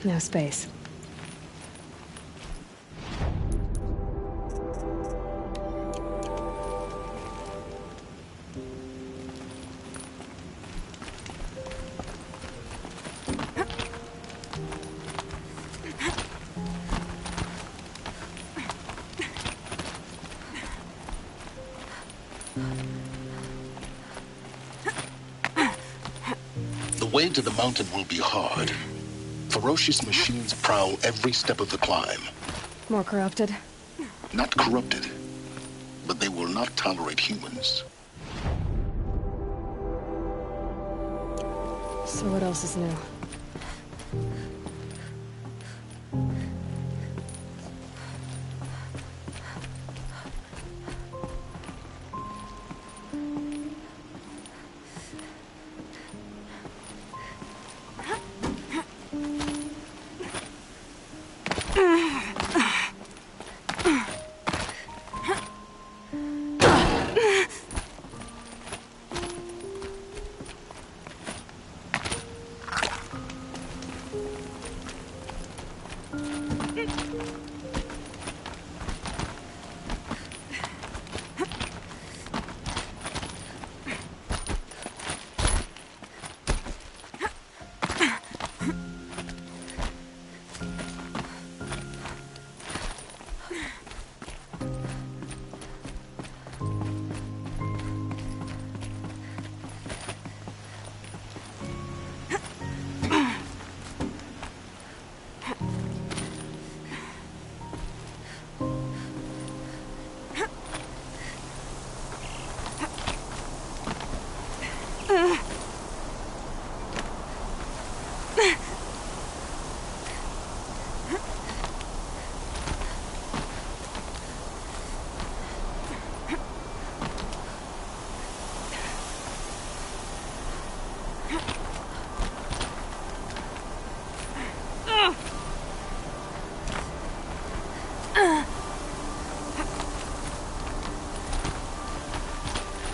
No space. The way to the mountain will be hard. Ferocious machines prowl every step of the climb. More corrupted? Not corrupted, but they will not tolerate humans. So what else is new?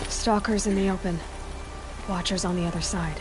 Stalkers in the open. Watchers on the other side.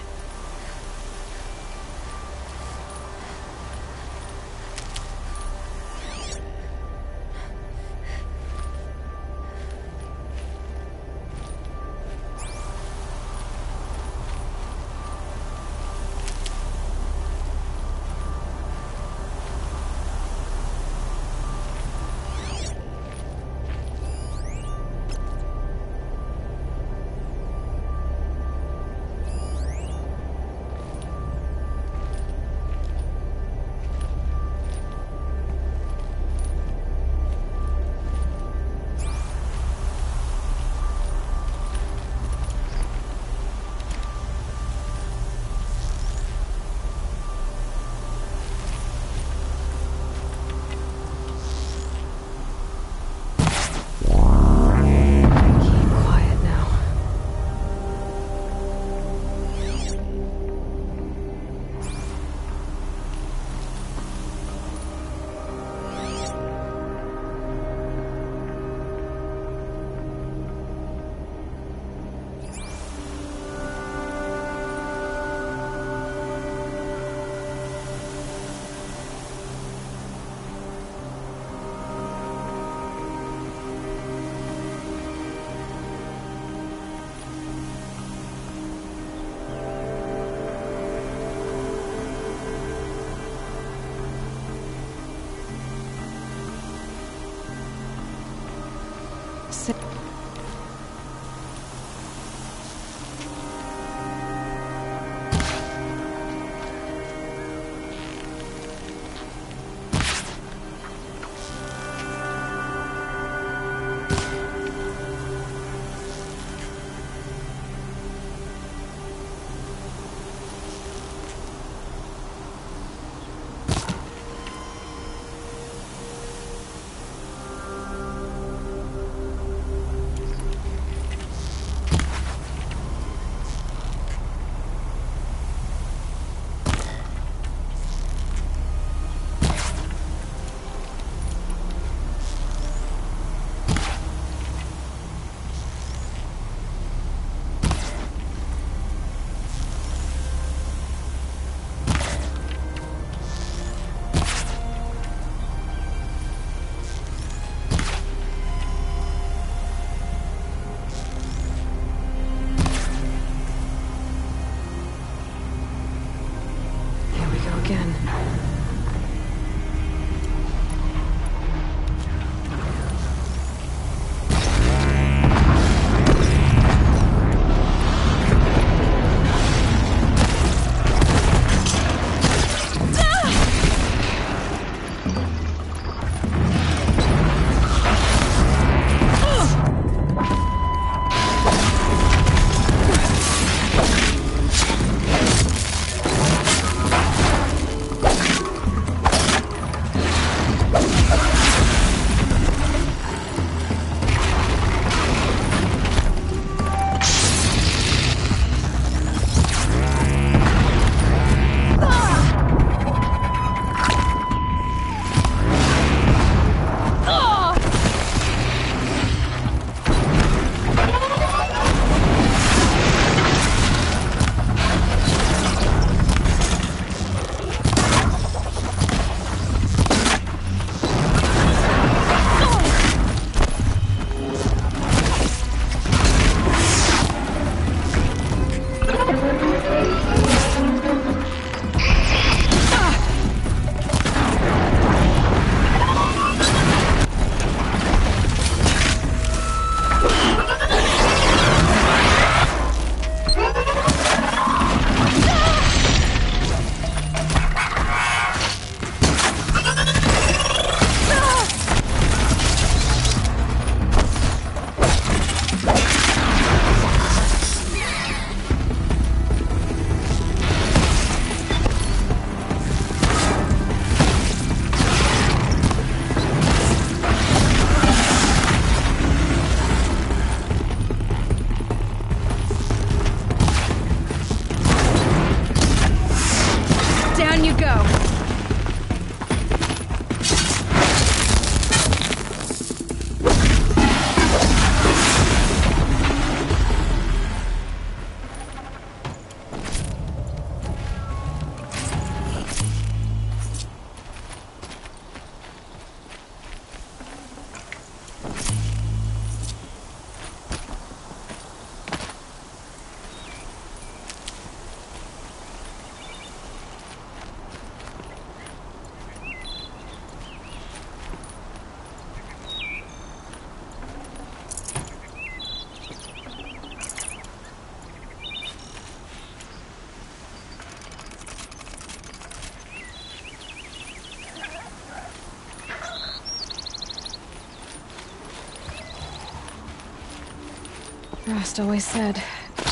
Rost always said,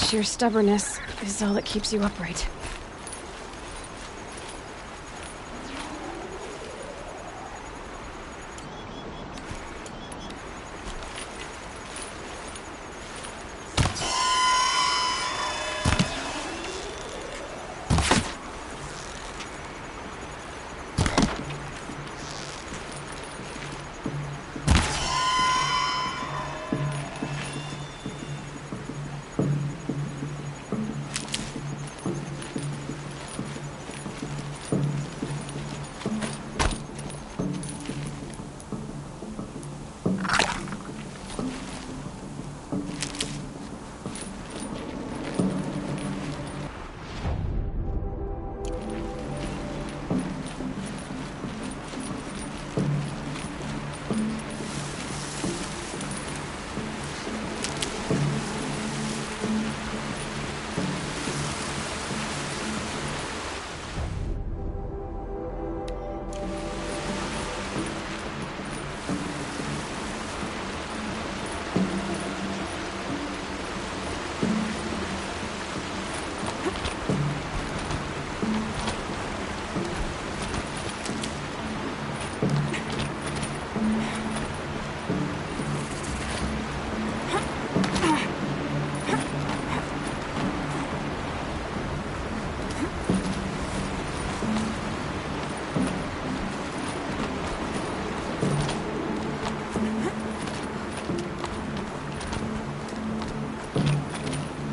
sheer stubbornness is all that keeps you upright.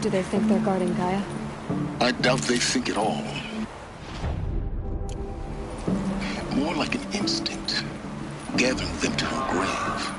Do they think they're guarding Gaia? I doubt they think at all. More like an instinct, gathering them to her grave.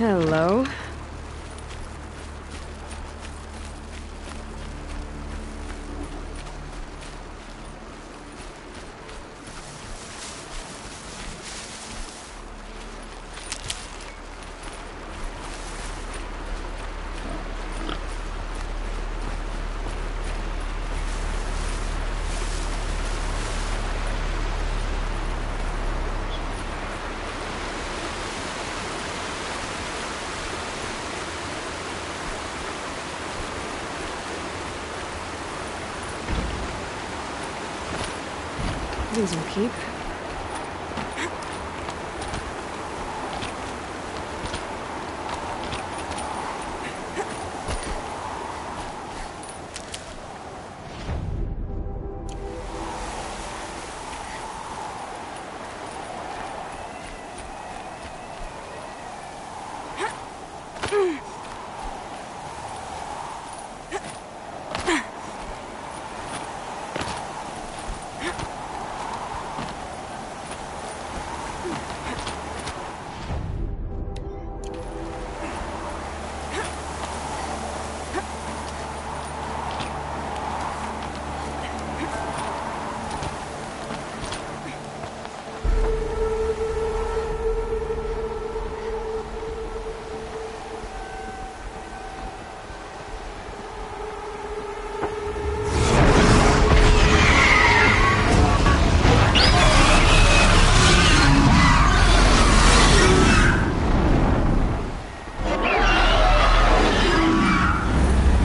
Hello. These will keep.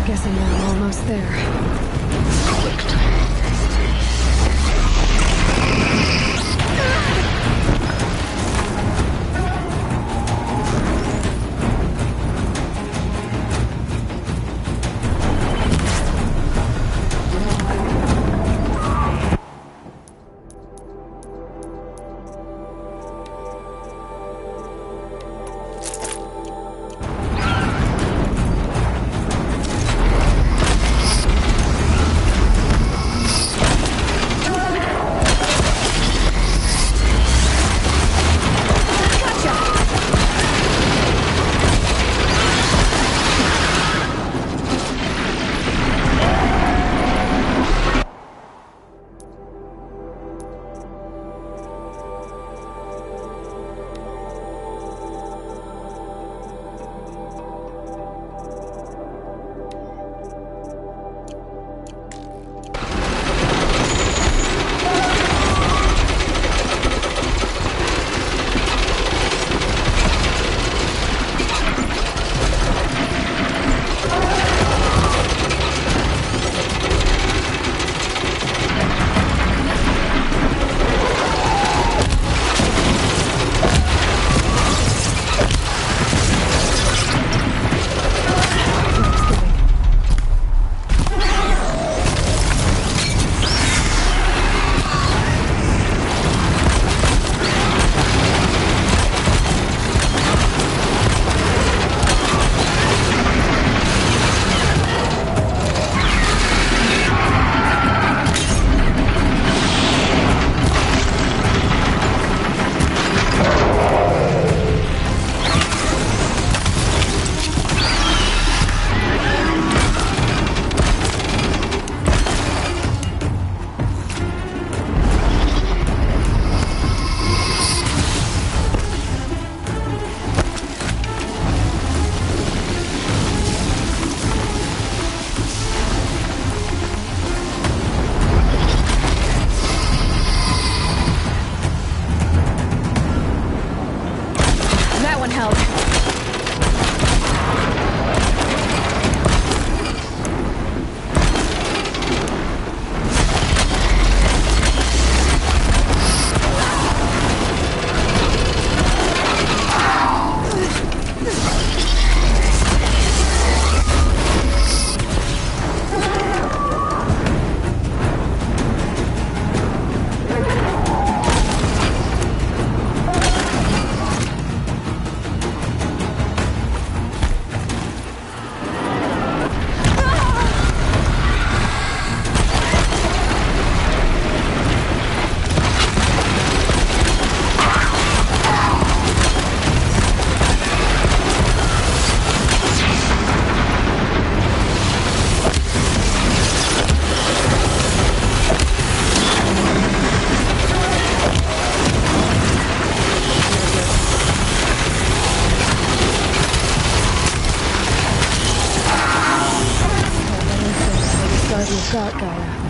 Guessing we're almost there. guard you've got, Gaia.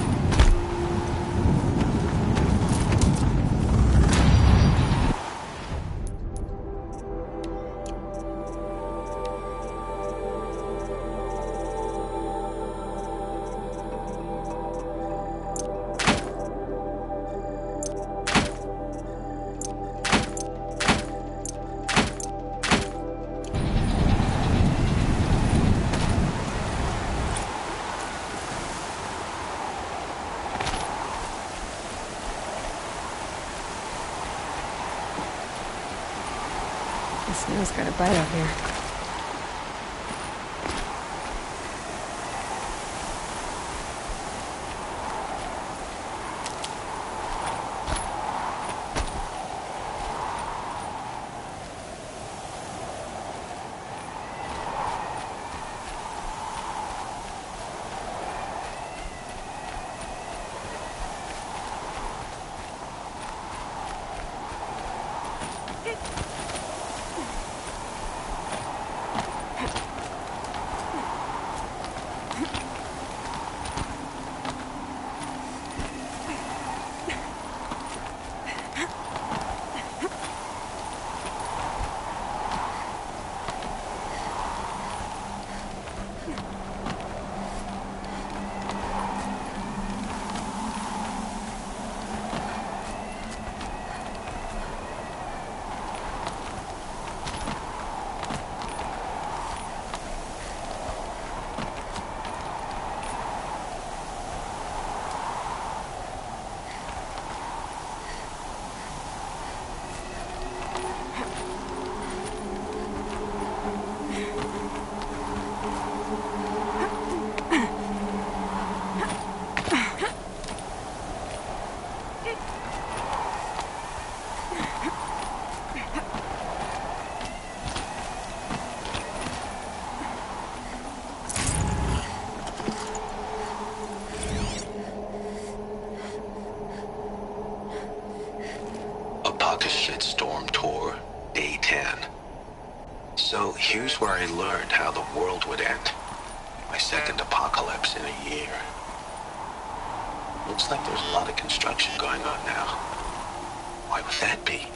The snow's got a bite out here. Shitstorm Tour, Day 10. So here's where I learned how the world would end. My second apocalypse in a year. Looks like there's a lot of construction going on now. Why would that be?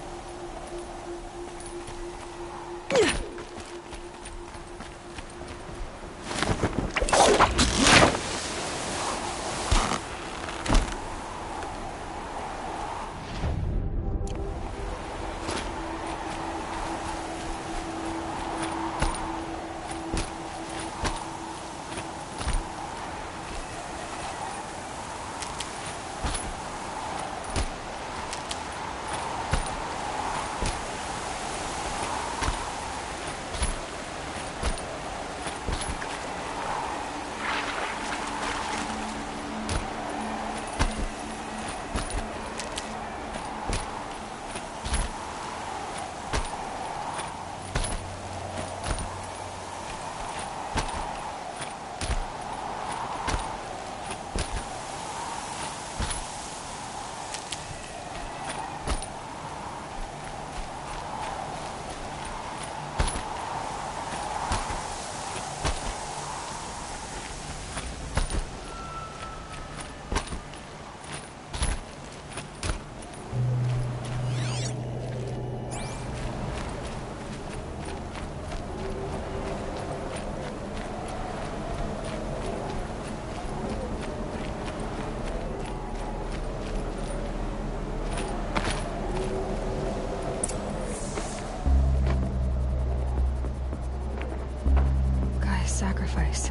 Sacrifice.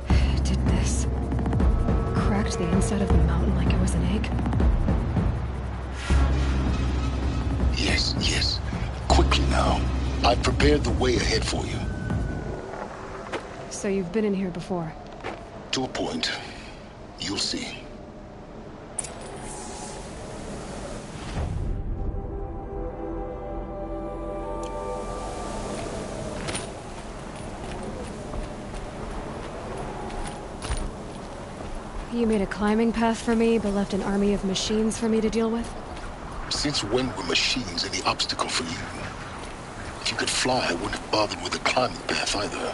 It did this. Cracked the inside of the mountain like it was an egg. Yes, yes. Quickly now. I've prepared the way ahead for you. So you've been in here before? To a point. You'll see. You made a climbing path for me, but left an army of machines for me to deal with? Since when were machines any obstacle for you? If you could fly, I wouldn't have bothered with a climbing path either.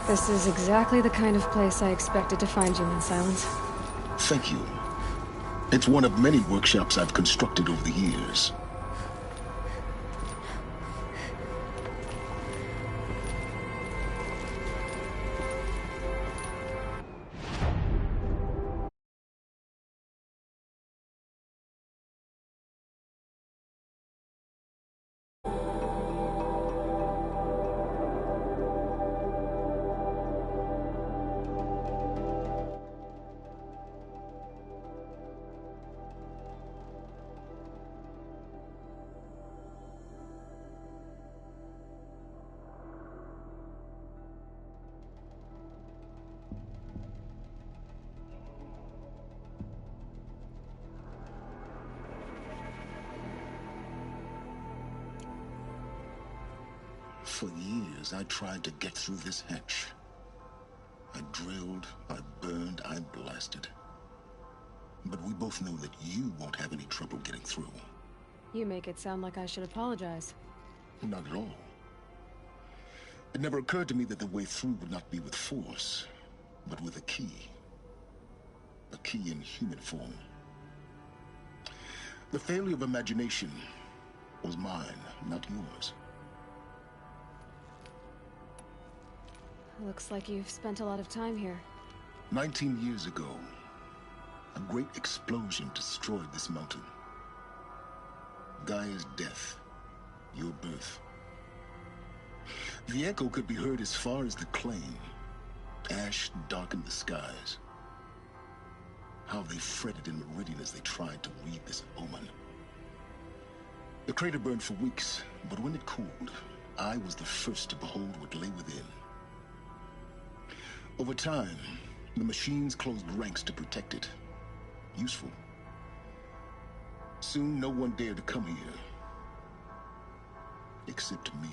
This is exactly the kind of place I expected to find you in, Silence. Thank you. It's one of many workshops I've constructed over the years. For years, I tried to get through this hatch. I drilled, I burned, I blasted. But we both know that you won't have any trouble getting through. You make it sound like I should apologize. Not at all. It never occurred to me that the way through would not be with force, but with a key. A key in human form. The failure of imagination was mine, not yours. Looks like you've spent a lot of time here. 19 years ago, a great explosion destroyed this mountain. Gaia's death, your birth. The echo could be heard as far as the Claim. Ash darkened the skies. How they fretted in Meridian as they tried to read this omen. The crater burned for weeks, but when it cooled, I was the first to behold what lay within. Over time, the machines closed ranks to protect it. Useful. Soon, no one dared to come here. Except me.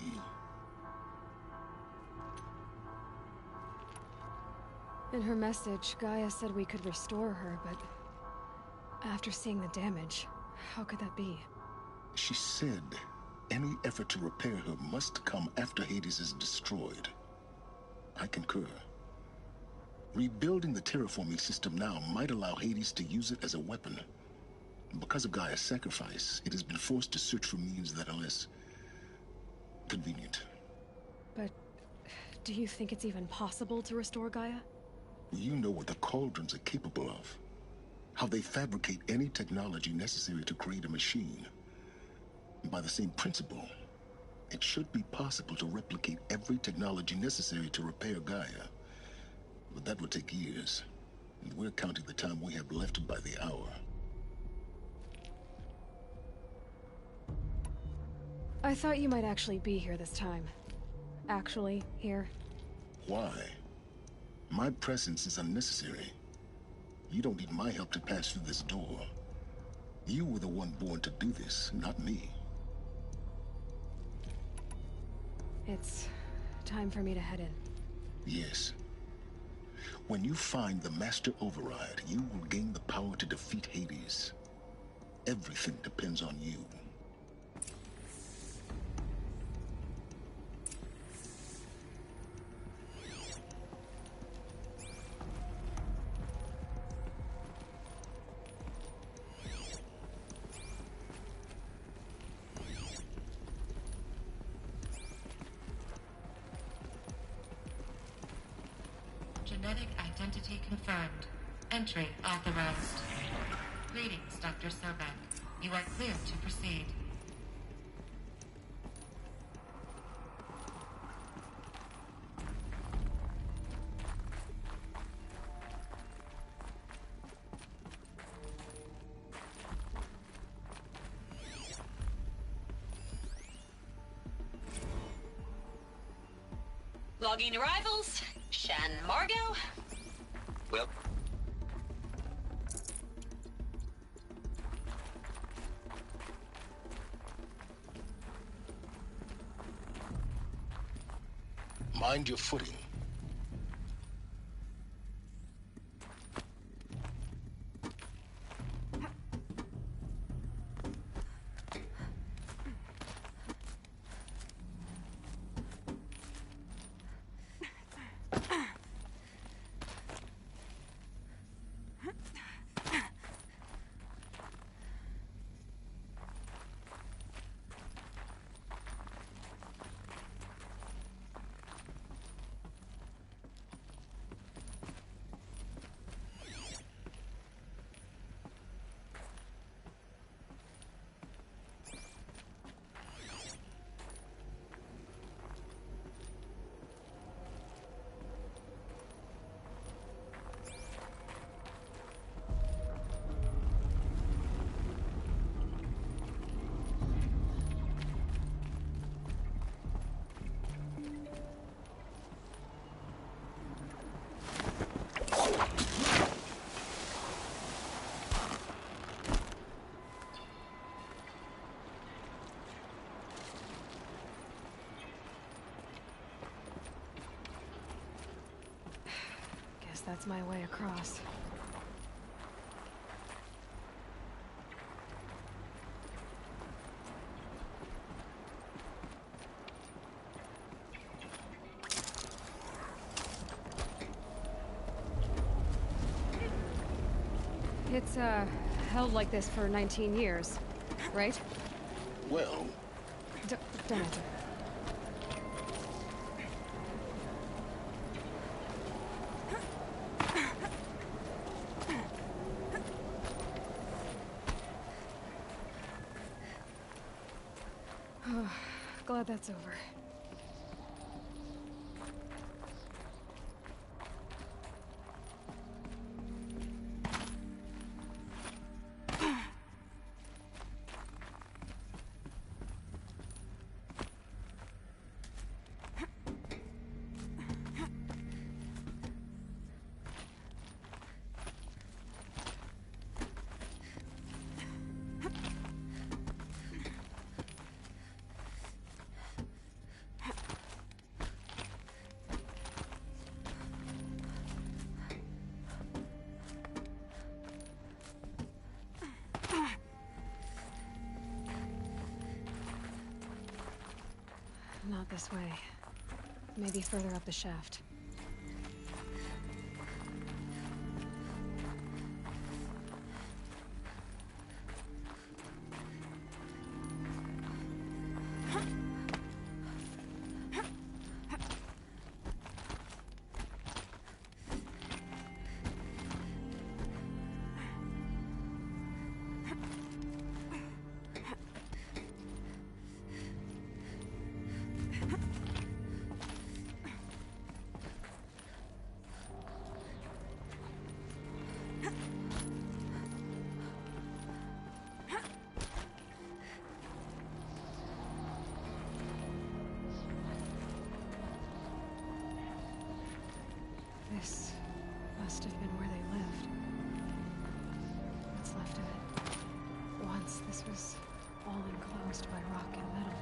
In her message, Gaia said we could restore her, but after seeing the damage, how could that be? She said any effort to repair her must come after Hades is destroyed. I concur. Rebuilding the terraforming system now might allow Hades to use it as a weapon. Because of Gaia's sacrifice, it has been forced to search for means that are less convenient. But do you think it's even possible to restore Gaia? You know what the Cauldrons are capable of. How they fabricate any technology necessary to create a machine. By the same principle, it should be possible to replicate every technology necessary to repair Gaia. But that would take years, and we're counting the time we have left by the hour. I thought you might actually be here this time. Actually, here. Why? My presence is unnecessary. You don't need my help to pass through this door. You were the one born to do this, not me. It's time for me to head in. Yes. When you find the Master Override, you will gain the power to defeat Hades. Everything depends on you. Genetic identity confirmed. Entry authorized. Greetings, Dr. Sobek. You are clear to proceed. Logging arrivals. Shan Margot. Well, Mind your footing. that's my way across. It's, held like this for 19 years, right? Well... Don't answer. Oh, glad that's over. Not this way. Maybe further up the shaft. This must have been where they lived. What's left of it. Once this was all enclosed by rock and metal.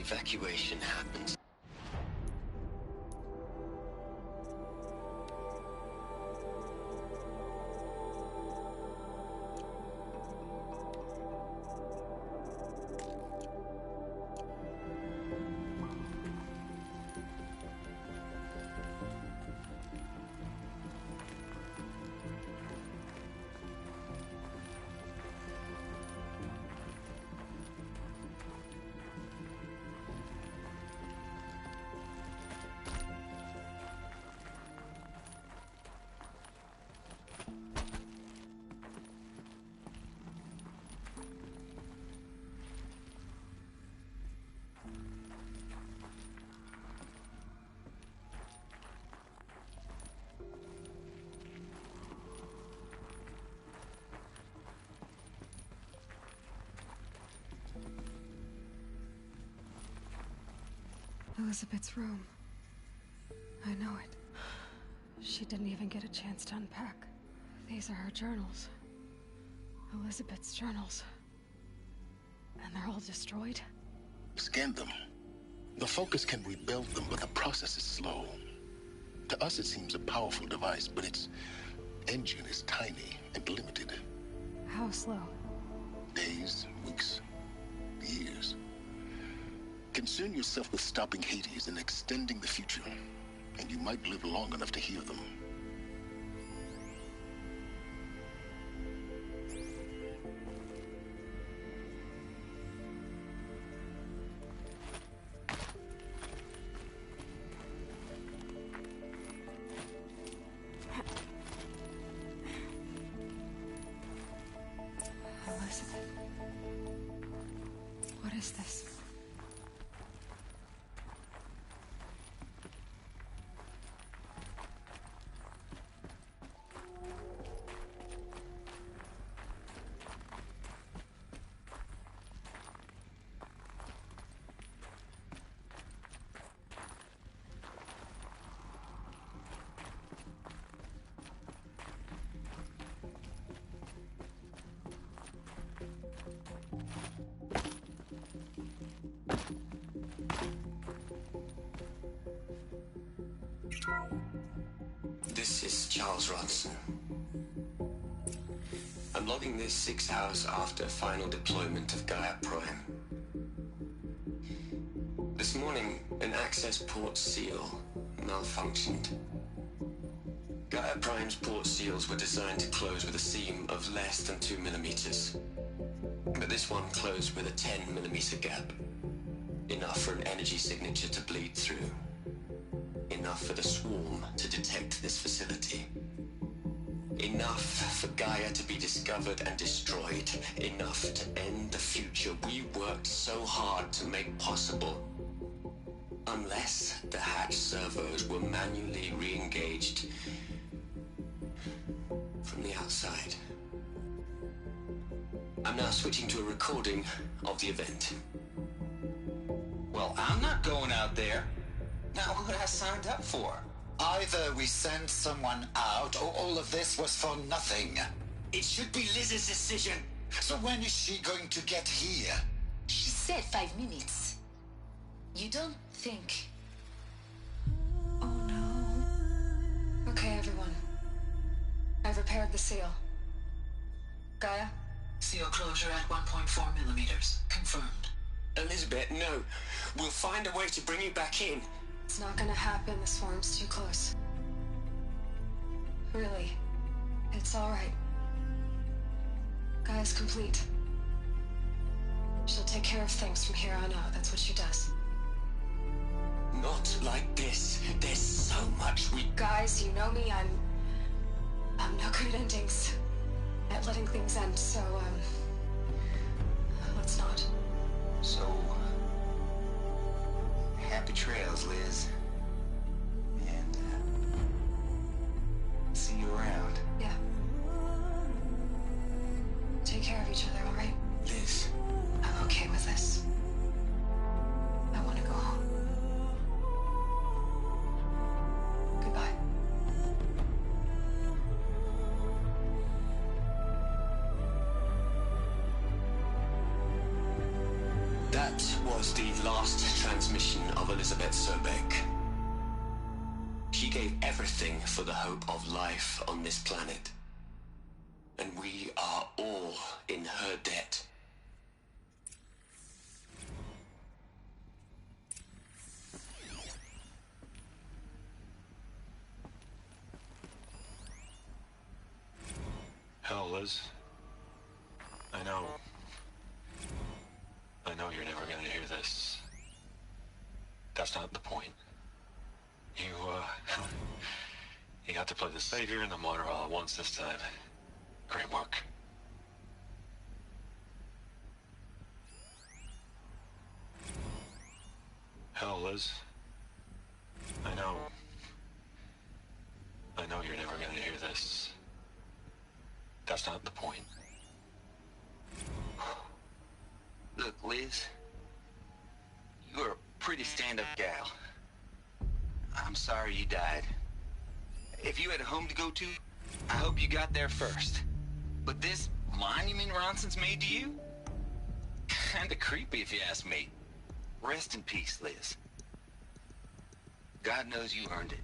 Evacuation happens. Elizabeth's room. I know it. She didn't even get a chance to unpack. These are her journals. Elizabeth's journals. And they're all destroyed? Scan them. The Focus can rebuild them, but the process is slow. To us, it seems a powerful device, but its engine is tiny and limited. How slow? Days, weeks, years. Concern yourself with stopping Hades and extending the future, and you might live long enough to hear them. Elizabeth. What is this? This is Charles Ronson. I'm logging this 6 hours after final deployment of Gaia Prime. This morning, an access port seal malfunctioned. Gaia Prime's port seals were designed to close with a seam of less than 2 millimeters. But this one closed with a 10 millimeter gap. Enough for an energy signature to bleed through. Enough for the swarm to detect this facility. Enough for Gaia to be discovered and destroyed. Enough to end the future we worked so hard to make possible. Unless the hatch servos were manually re-engaged from the outside. I'm now switching to a recording of the event. Well, I'm not going out there. Not what I signed up for. Either we send someone out, or all of this was for nothing. It should be Liz's decision. So when is she going to get here? She said 5 minutes. You don't think... Okay, everyone. I've repaired the seal. Gaia? Seal closure at 1.4 millimeters. Confirmed. Elizabeth, no. We'll find a way to bring you back in. It's not gonna happen. The swarm's too close. Really. It's alright. Gaia's complete. She'll take care of things from here on out. That's what she does. Not like this. There's so much we... Guys, you know me. I'm no good at endings. At letting things end, so, let's not. So, happy trails, Liz. And, see you around. Yeah. Take care of each other, alright? Liz. I'm okay with this. I want to go home. Goodbye. That was the last transmission of Elizabeth Sobeck. She gave everything for the hope of life on this planet. And we are all in her debt. Hell, Liz. I know you're never gonna hear this. That's not the point. You got to play the savior and the martyr all at once this time. Great work. Hell, Liz. I know you're never gonna hear this. That's not the point. Look, Liz. You're a pretty stand-up gal. I'm sorry you died. If you had a home to go to, I hope you got there first. But this monument Ronson's made to you? Kinda creepy if you ask me. Rest in peace, Liz. God knows you earned it.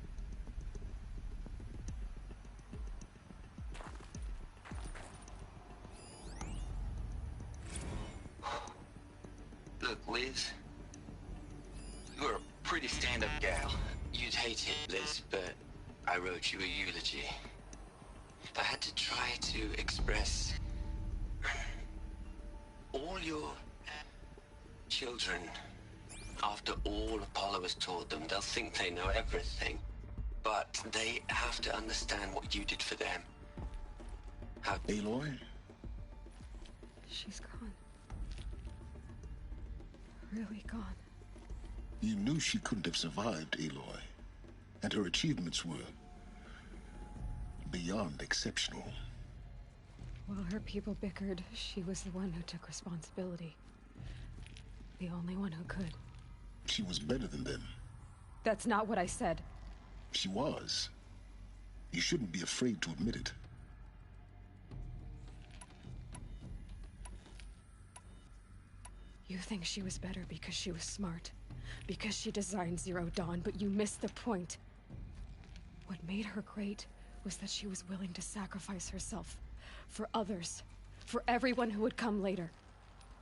stand-up gal. You'd hate it, Liz, but I wrote you a eulogy. I had to try to express all your children. After all Apollo has taught them, they'll think they know everything. But they have to understand what you did for them. How... Aloy? She's gone. Really gone. You knew she couldn't have survived, Aloy. And her achievements were beyond exceptional. While her people bickered, she was the one who took responsibility. The only one who could. She was better than them. That's not what I said. She was. You shouldn't be afraid to admit it. You think she was better because she was smart, because she designed Zero Dawn, but you missed the point. What made her great was that she was willing to sacrifice herself for others, for everyone who would come later.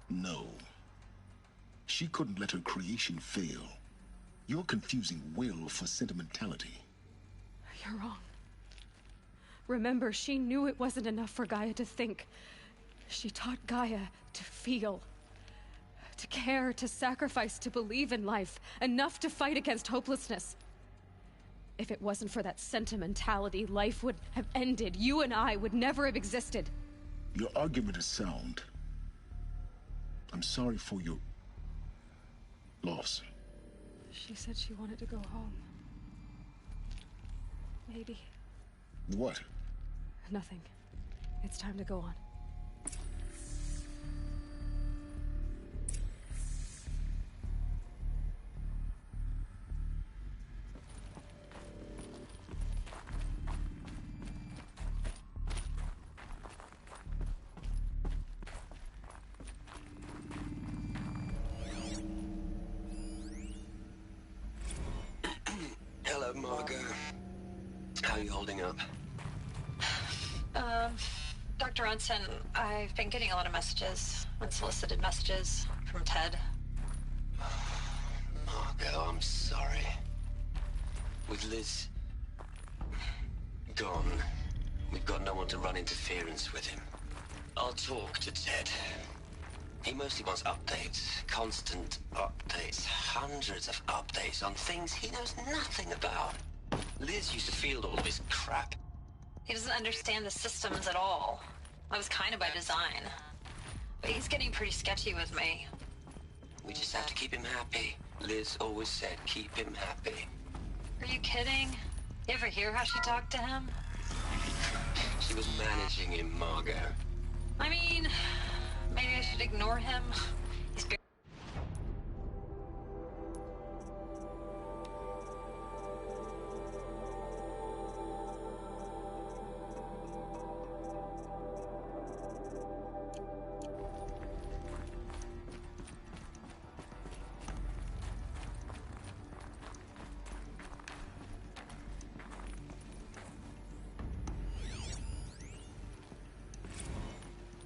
No. She couldn't let her creation fail. You're confusing will for sentimentality. You're wrong. Remember, she knew it wasn't enough for Gaia to think. She taught Gaia to feel. To care, to sacrifice, to believe in life. Enough to fight against hopelessness. If it wasn't for that sentimentality, life would have ended. You and I would never have existed. Your argument is sound. I'm sorry for your loss. She said she wanted to go home. Maybe. What? Nothing. It's time to go on. Hello, Margot. How are you holding up? Dr. Ronson, I've been getting a lot of messages, unsolicited messages from Ted. Margot, I'm sorry. With Liz gone, we've got no one to run interference with him. I'll talk to Ted. He mostly wants updates, constant updates, hundreds of updates on things he knows nothing about. Liz used to field all of his crap. He doesn't understand the systems at all. That was kind of by design. But he's getting pretty sketchy with me. We just have to keep him happy. Liz always said keep him happy. Are you kidding? You ever hear how she talked to him? She was managing him, Margot. I mean, maybe I should ignore him. He's very...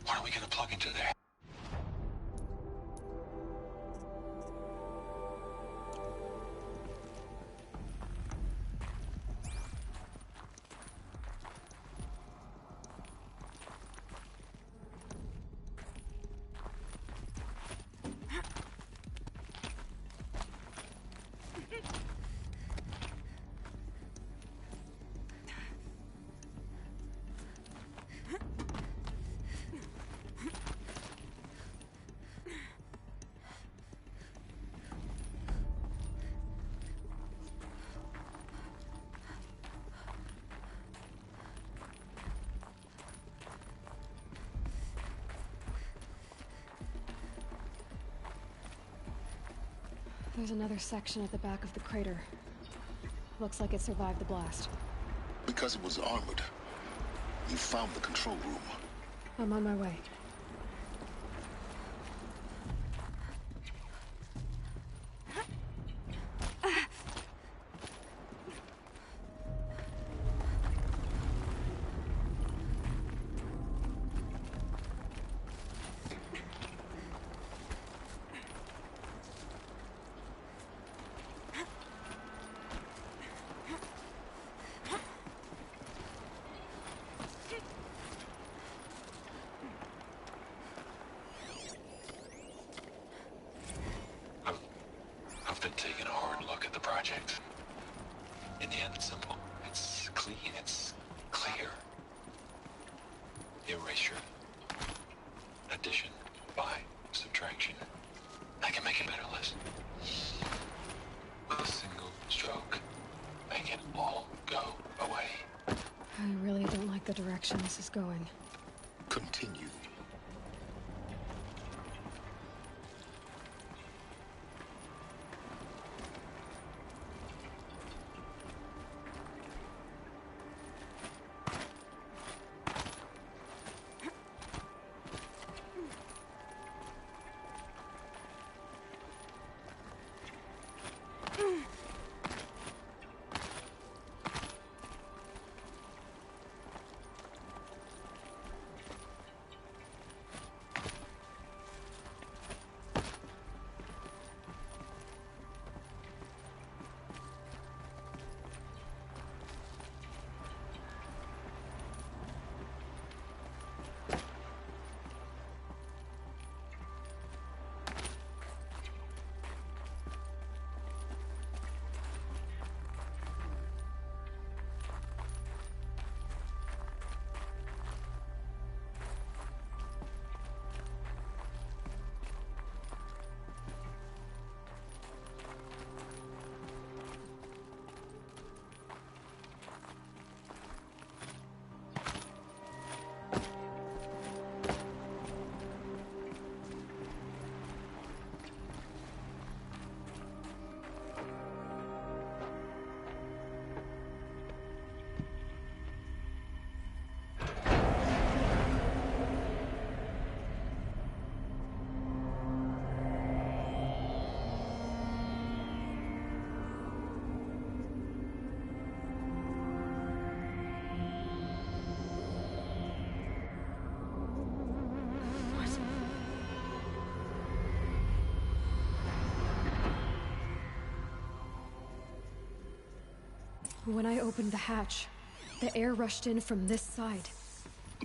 What are we gonna plug into there? There's another section at the back of the crater. Looks like it survived the blast. Because it was armored, you found the control room. I'm on my way. project. In the end, it's simple. It's clean. It's clear. Erasure. Addition. By. Subtraction. I can make a better list. With a single stroke. Make it all go away. I really don't like the direction this is going. Continue. When I opened the hatch, the air rushed in from this side.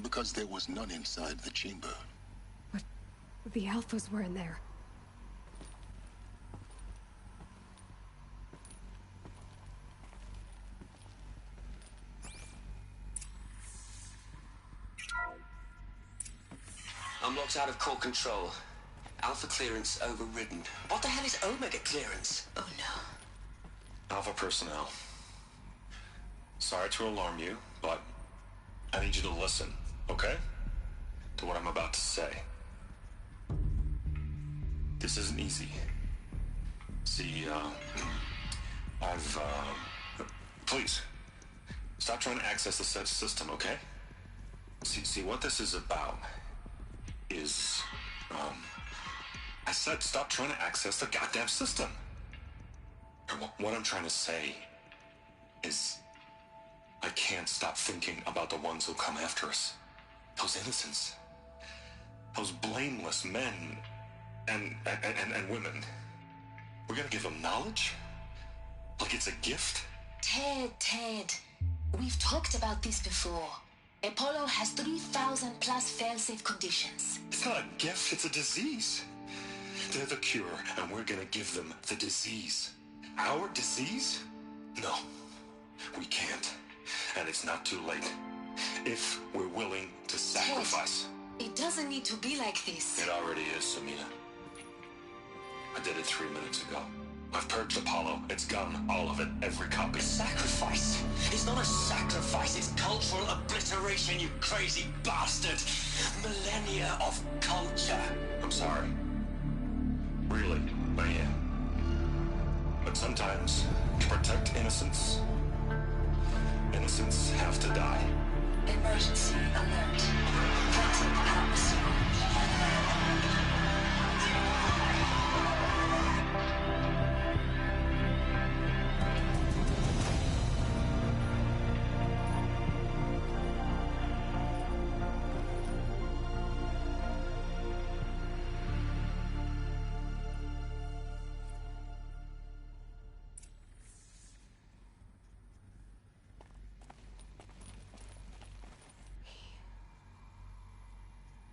Because there was none inside the chamber. But the Alphas were in there. Unlocked out of core control. Alpha clearance overridden. What the hell is Omega clearance? Oh no. Alpha personnel. Sorry to alarm you, but I need you to listen, okay? To what I'm about to say. This isn't easy. See, please, stop trying to access the system, okay? See, what this is about is, I said stop trying to access the goddamn system. What I'm trying to say is, I can't stop thinking about the ones who come after us. Those innocents. Those blameless men and women. We're gonna give them knowledge? Like it's a gift? Ted. We've talked about this before. Apollo has 3,000 plus fail-safe conditions. It's not a gift, it's a disease. They're the cure, and we're gonna give them the disease. Our disease? No, we can't. And it's not too late. If we're willing to sacrifice. Ted, it doesn't need to be like this. It already is, Samina. I did it 3 minutes ago. I've purged Apollo. It's gone. All of it. Every copy. Sacrifice? It's not a sacrifice. It's cultural obliteration, you crazy bastard. Millennia of culture. I'm sorry. Really, I am. But sometimes, to protect innocence, innocents have to die. Emergency alert. Threatened atmosphere.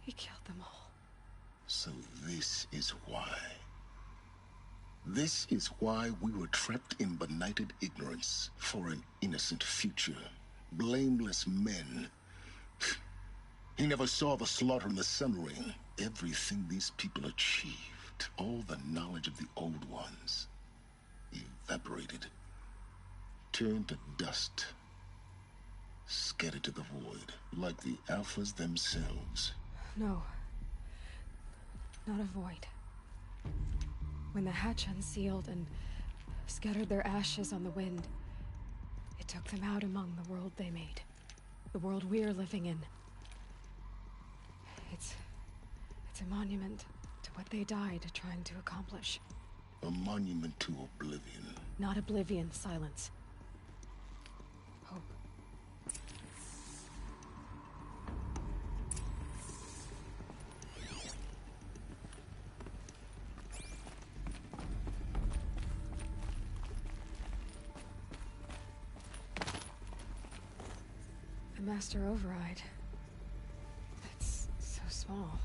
He killed them all. So this is why. This is why we were trapped in benighted ignorance for an innocent future. Blameless men. He never saw the slaughter in the Sun Ring. Everything these people achieved, all the knowledge of the old ones, evaporated, turned to dust, scattered to the void, like the Alphas themselves. No. Not a void. When the hatch unsealed and scattered their ashes on the wind, it took them out among the world they made. The world we're living in. It's a monument to what they died trying to accomplish. A monument to oblivion. Not oblivion, Silence. Hope. The Master Override. That's so small.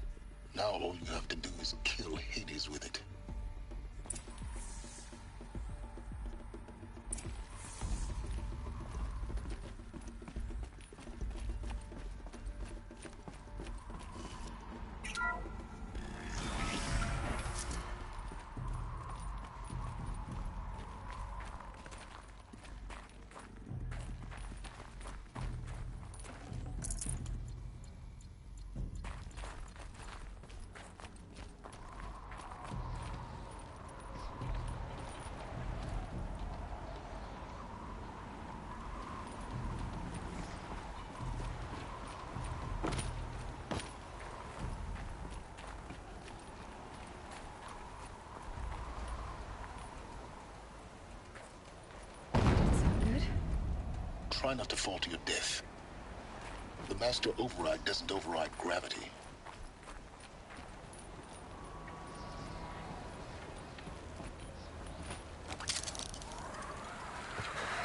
Now all you have to do is kill Hades with it. Try not to fall to your death. The Master Override doesn't override gravity.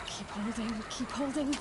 Keep holding, keep holding.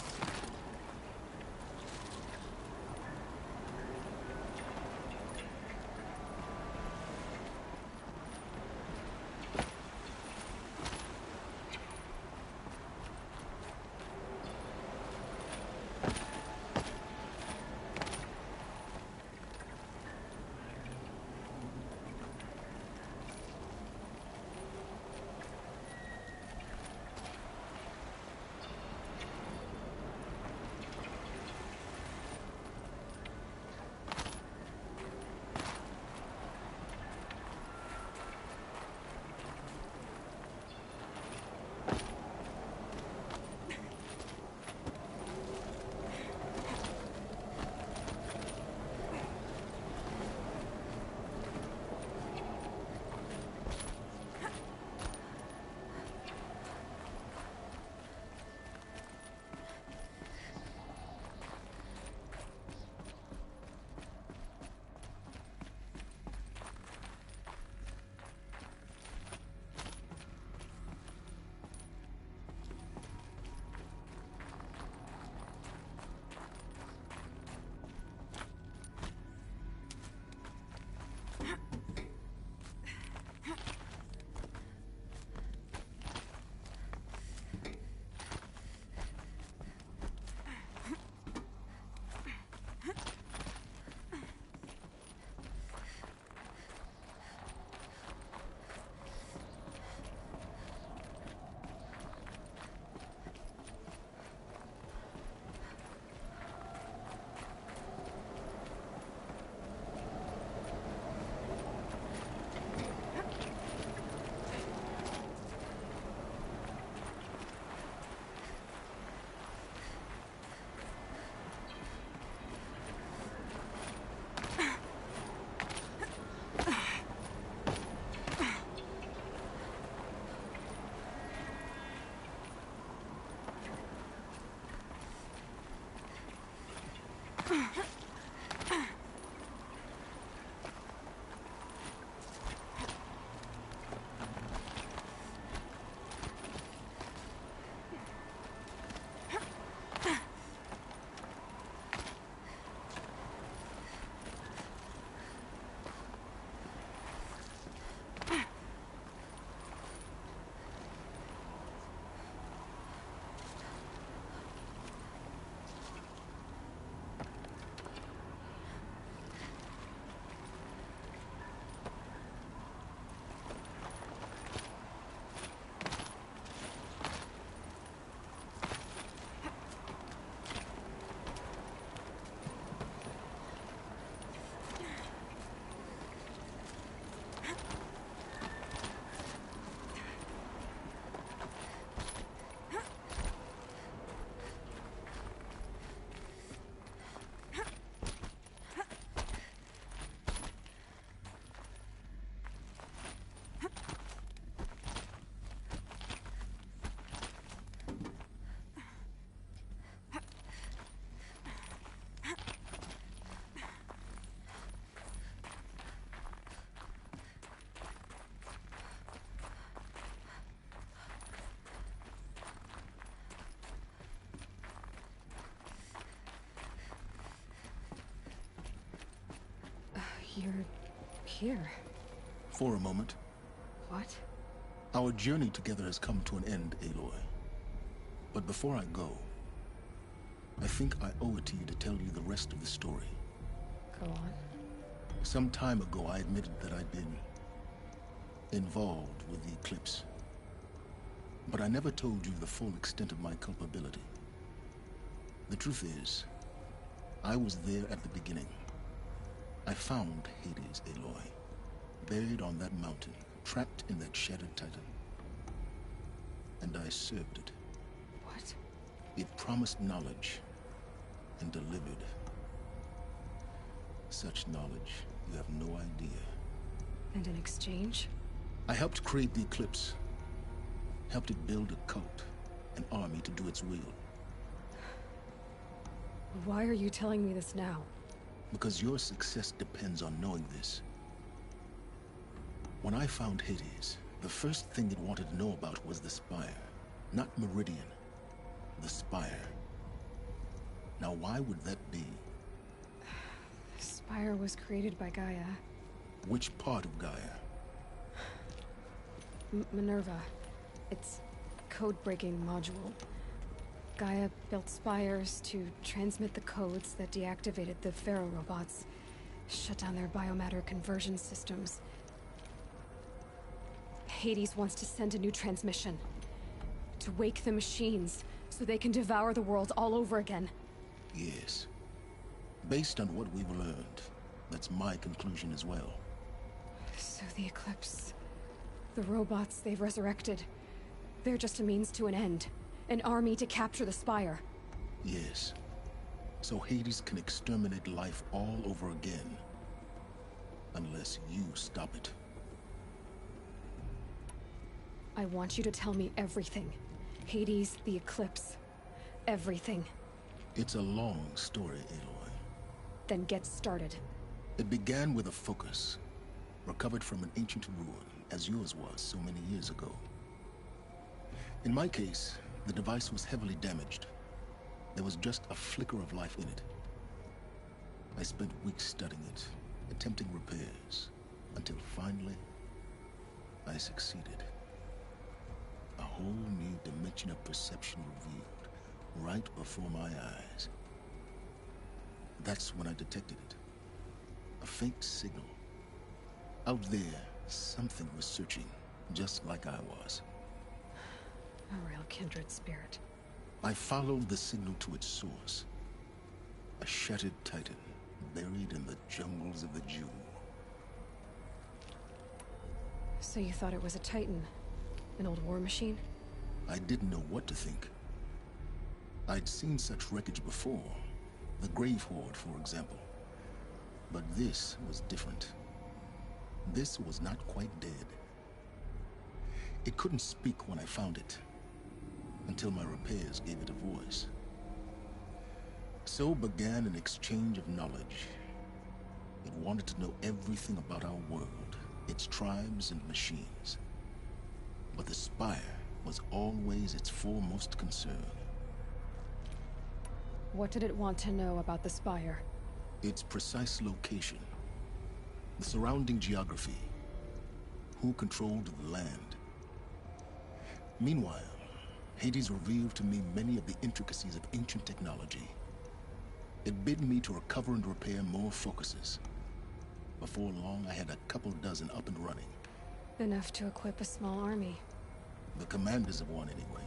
You're here. For a moment. What? Our journey together has come to an end, Aloy. But before I go, I think I owe it to you to tell you the rest of the story. Go on. Some time ago, I admitted that I'd been involved with the Eclipse. But I never told you the full extent of my culpability. The truth is, I was there at the beginning. I found Hades, Aloy, buried on that mountain, trapped in that shattered titan. And I served it. What? It promised knowledge and delivered. Such knowledge, you have no idea. And in exchange? I helped create the Eclipse. Helped it build a cult, an army to do its will. Why are you telling me this now? Because your success depends on knowing this. When I found Hades, the first thing it wanted to know about was the Spire. Not Meridian. The Spire. Now why would that be? The Spire was created by Gaia. Which part of Gaia? Minerva. It's code-breaking module. Gaia built spires to transmit the codes that deactivated the Pharaoh robots, shut down their biomatter conversion systems. Hades wants to send a new transmission. To wake the machines, so they can devour the world all over again. Yes. Based on what we've learned, that's my conclusion as well. So the Eclipse... the robots they've resurrected... they're just a means to an end. An army to capture the Spire. Yes. So Hades can exterminate life all over again. Unless you stop it. I want you to tell me everything. Hades, the Eclipse. Everything. It's a long story, Aloy. Then get started. It began with a focus. Recovered from an ancient ruin, as yours was so many years ago. In my case, the device was heavily damaged. There was just a flicker of life in it. I spent weeks studying it, attempting repairs, until finally, I succeeded. A whole new dimension of perception revealed, right before my eyes. That's when I detected it. A faint signal. Out there, something was searching, just like I was. A real kindred spirit. I followed the signal to its source. A shattered titan, buried in the jungles of the Jewel. So you thought it was a titan? An old war machine? I didn't know what to think. I'd seen such wreckage before. The Grave Horde, for example. But this was different. This was not quite dead. It couldn't speak when I found it, until my repairs gave it a voice. So began an exchange of knowledge. It wanted to know everything about our world, its tribes and machines. But the Spire was always its foremost concern. What did it want to know about the Spire? Its precise location, the surrounding geography, who controlled the land. Meanwhile, Hades revealed to me many of the intricacies of ancient technology. It bid me to recover and repair more focuses. Before long, I had a couple dozen up and running. Enough to equip a small army. The commanders of one, anyway.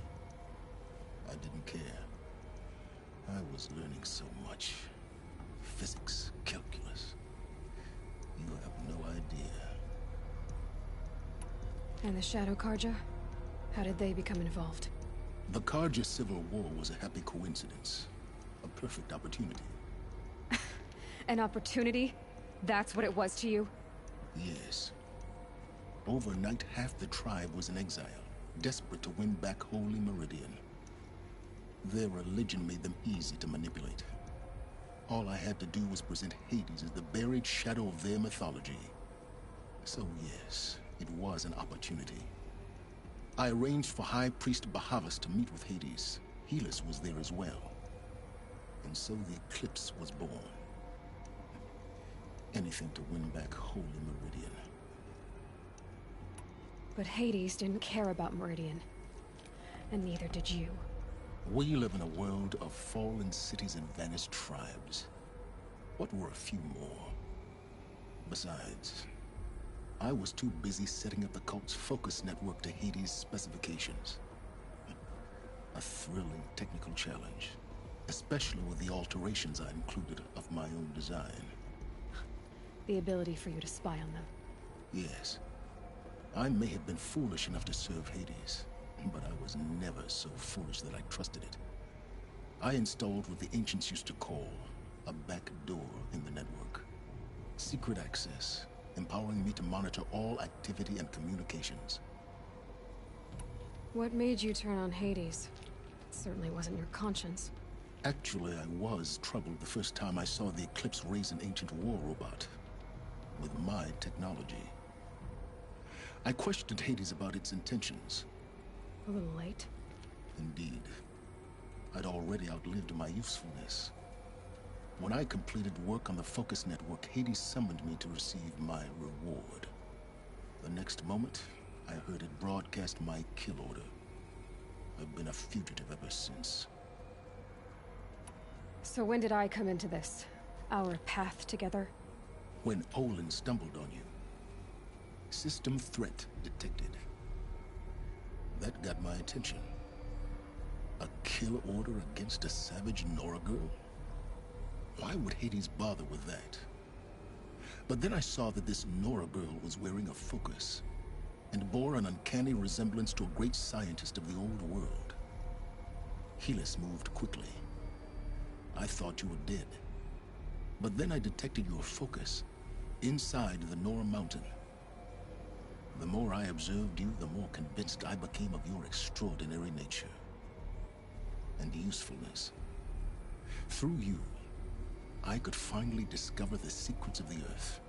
I didn't care. I was learning so much. Physics, calculus. You have no idea. And the Shadow Carja? How did they become involved? The Carja Civil War was a happy coincidence. A perfect opportunity. An opportunity? That's what it was to you? Yes. Overnight, half the tribe was in exile, desperate to win back Holy Meridian. Their religion made them easy to manipulate. All I had to do was present Hades as the buried shadow of their mythology. So yes, it was an opportunity. I arranged for High Priest Bahavas to meet with Hades. Helis was there as well. And so the Eclipse was born. Anything to win back Holy Meridian. But Hades didn't care about Meridian. And neither did you. We live in a world of fallen cities and vanished tribes. What were a few more? Besides, I was too busy setting up the cult's focus network to Hades' specifications. A thrilling technical challenge, especially with the alterations I included of my own design. The ability for you to spy on them. Yes. I may have been foolish enough to serve Hades, but I was never so foolish that I trusted it. I installed what the ancients used to call a back door in the network. Secret access, empowering me to monitor all activity and communications. What made you turn on Hades? It certainly wasn't your conscience. Actually, I was troubled the first time I saw the Eclipse raise an ancient war robot. With my technology. I questioned Hades about its intentions. A little late. Indeed. I'd already outlived my usefulness. When I completed work on the Focus Network, Hades summoned me to receive my reward. The next moment, I heard it broadcast my kill order. I've been a fugitive ever since. So when did I come into this? Our path together? When Olin stumbled on you. System threat detected. That got my attention. A kill order against a savage Nora girl? Why would Hades bother with that? But then I saw that this Nora girl was wearing a focus, and bore an uncanny resemblance to a great scientist of the old world. Helis moved quickly. I thought you were dead. But then I detected your focus inside the Nora mountain. The more I observed you, the more convinced I became of your extraordinary nature and usefulness. Through you, I could finally discover the secrets of the Earth.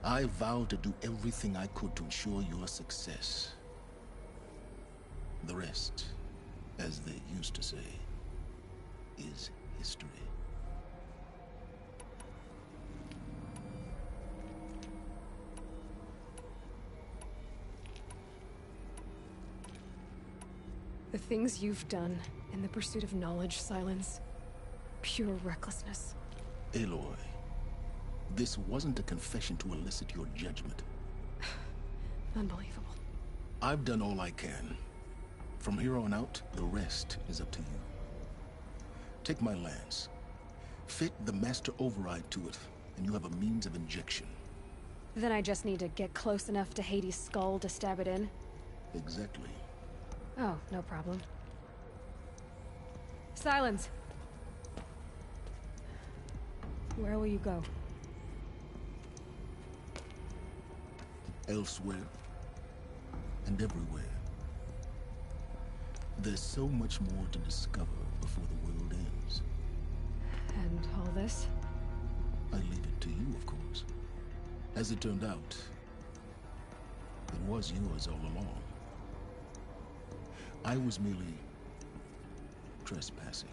I vowed to do everything I could to ensure your success. The rest, as they used to say, is history. The things you've done in the pursuit of knowledge, Silence. Pure recklessness. Aloy, this wasn't a confession to elicit your judgment. Unbelievable. I've done all I can. From here on out, the rest is up to you. Take my lance. Fit the Master Override to it, and you have a means of injection. Then I just need to get close enough to Hades' skull to stab it in? Exactly. Oh, no problem. Silence! Where will you go? Elsewhere. And everywhere. There's so much more to discover before the world ends. And all this? I leave it to you, of course. As it turned out, it was yours all along. I was merely trespassing.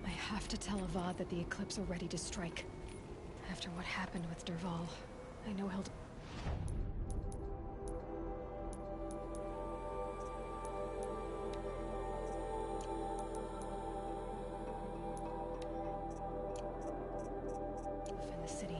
I have to tell Avad that the Eclipse are ready to strike. after what happened with Derval. I know he'll... in the city.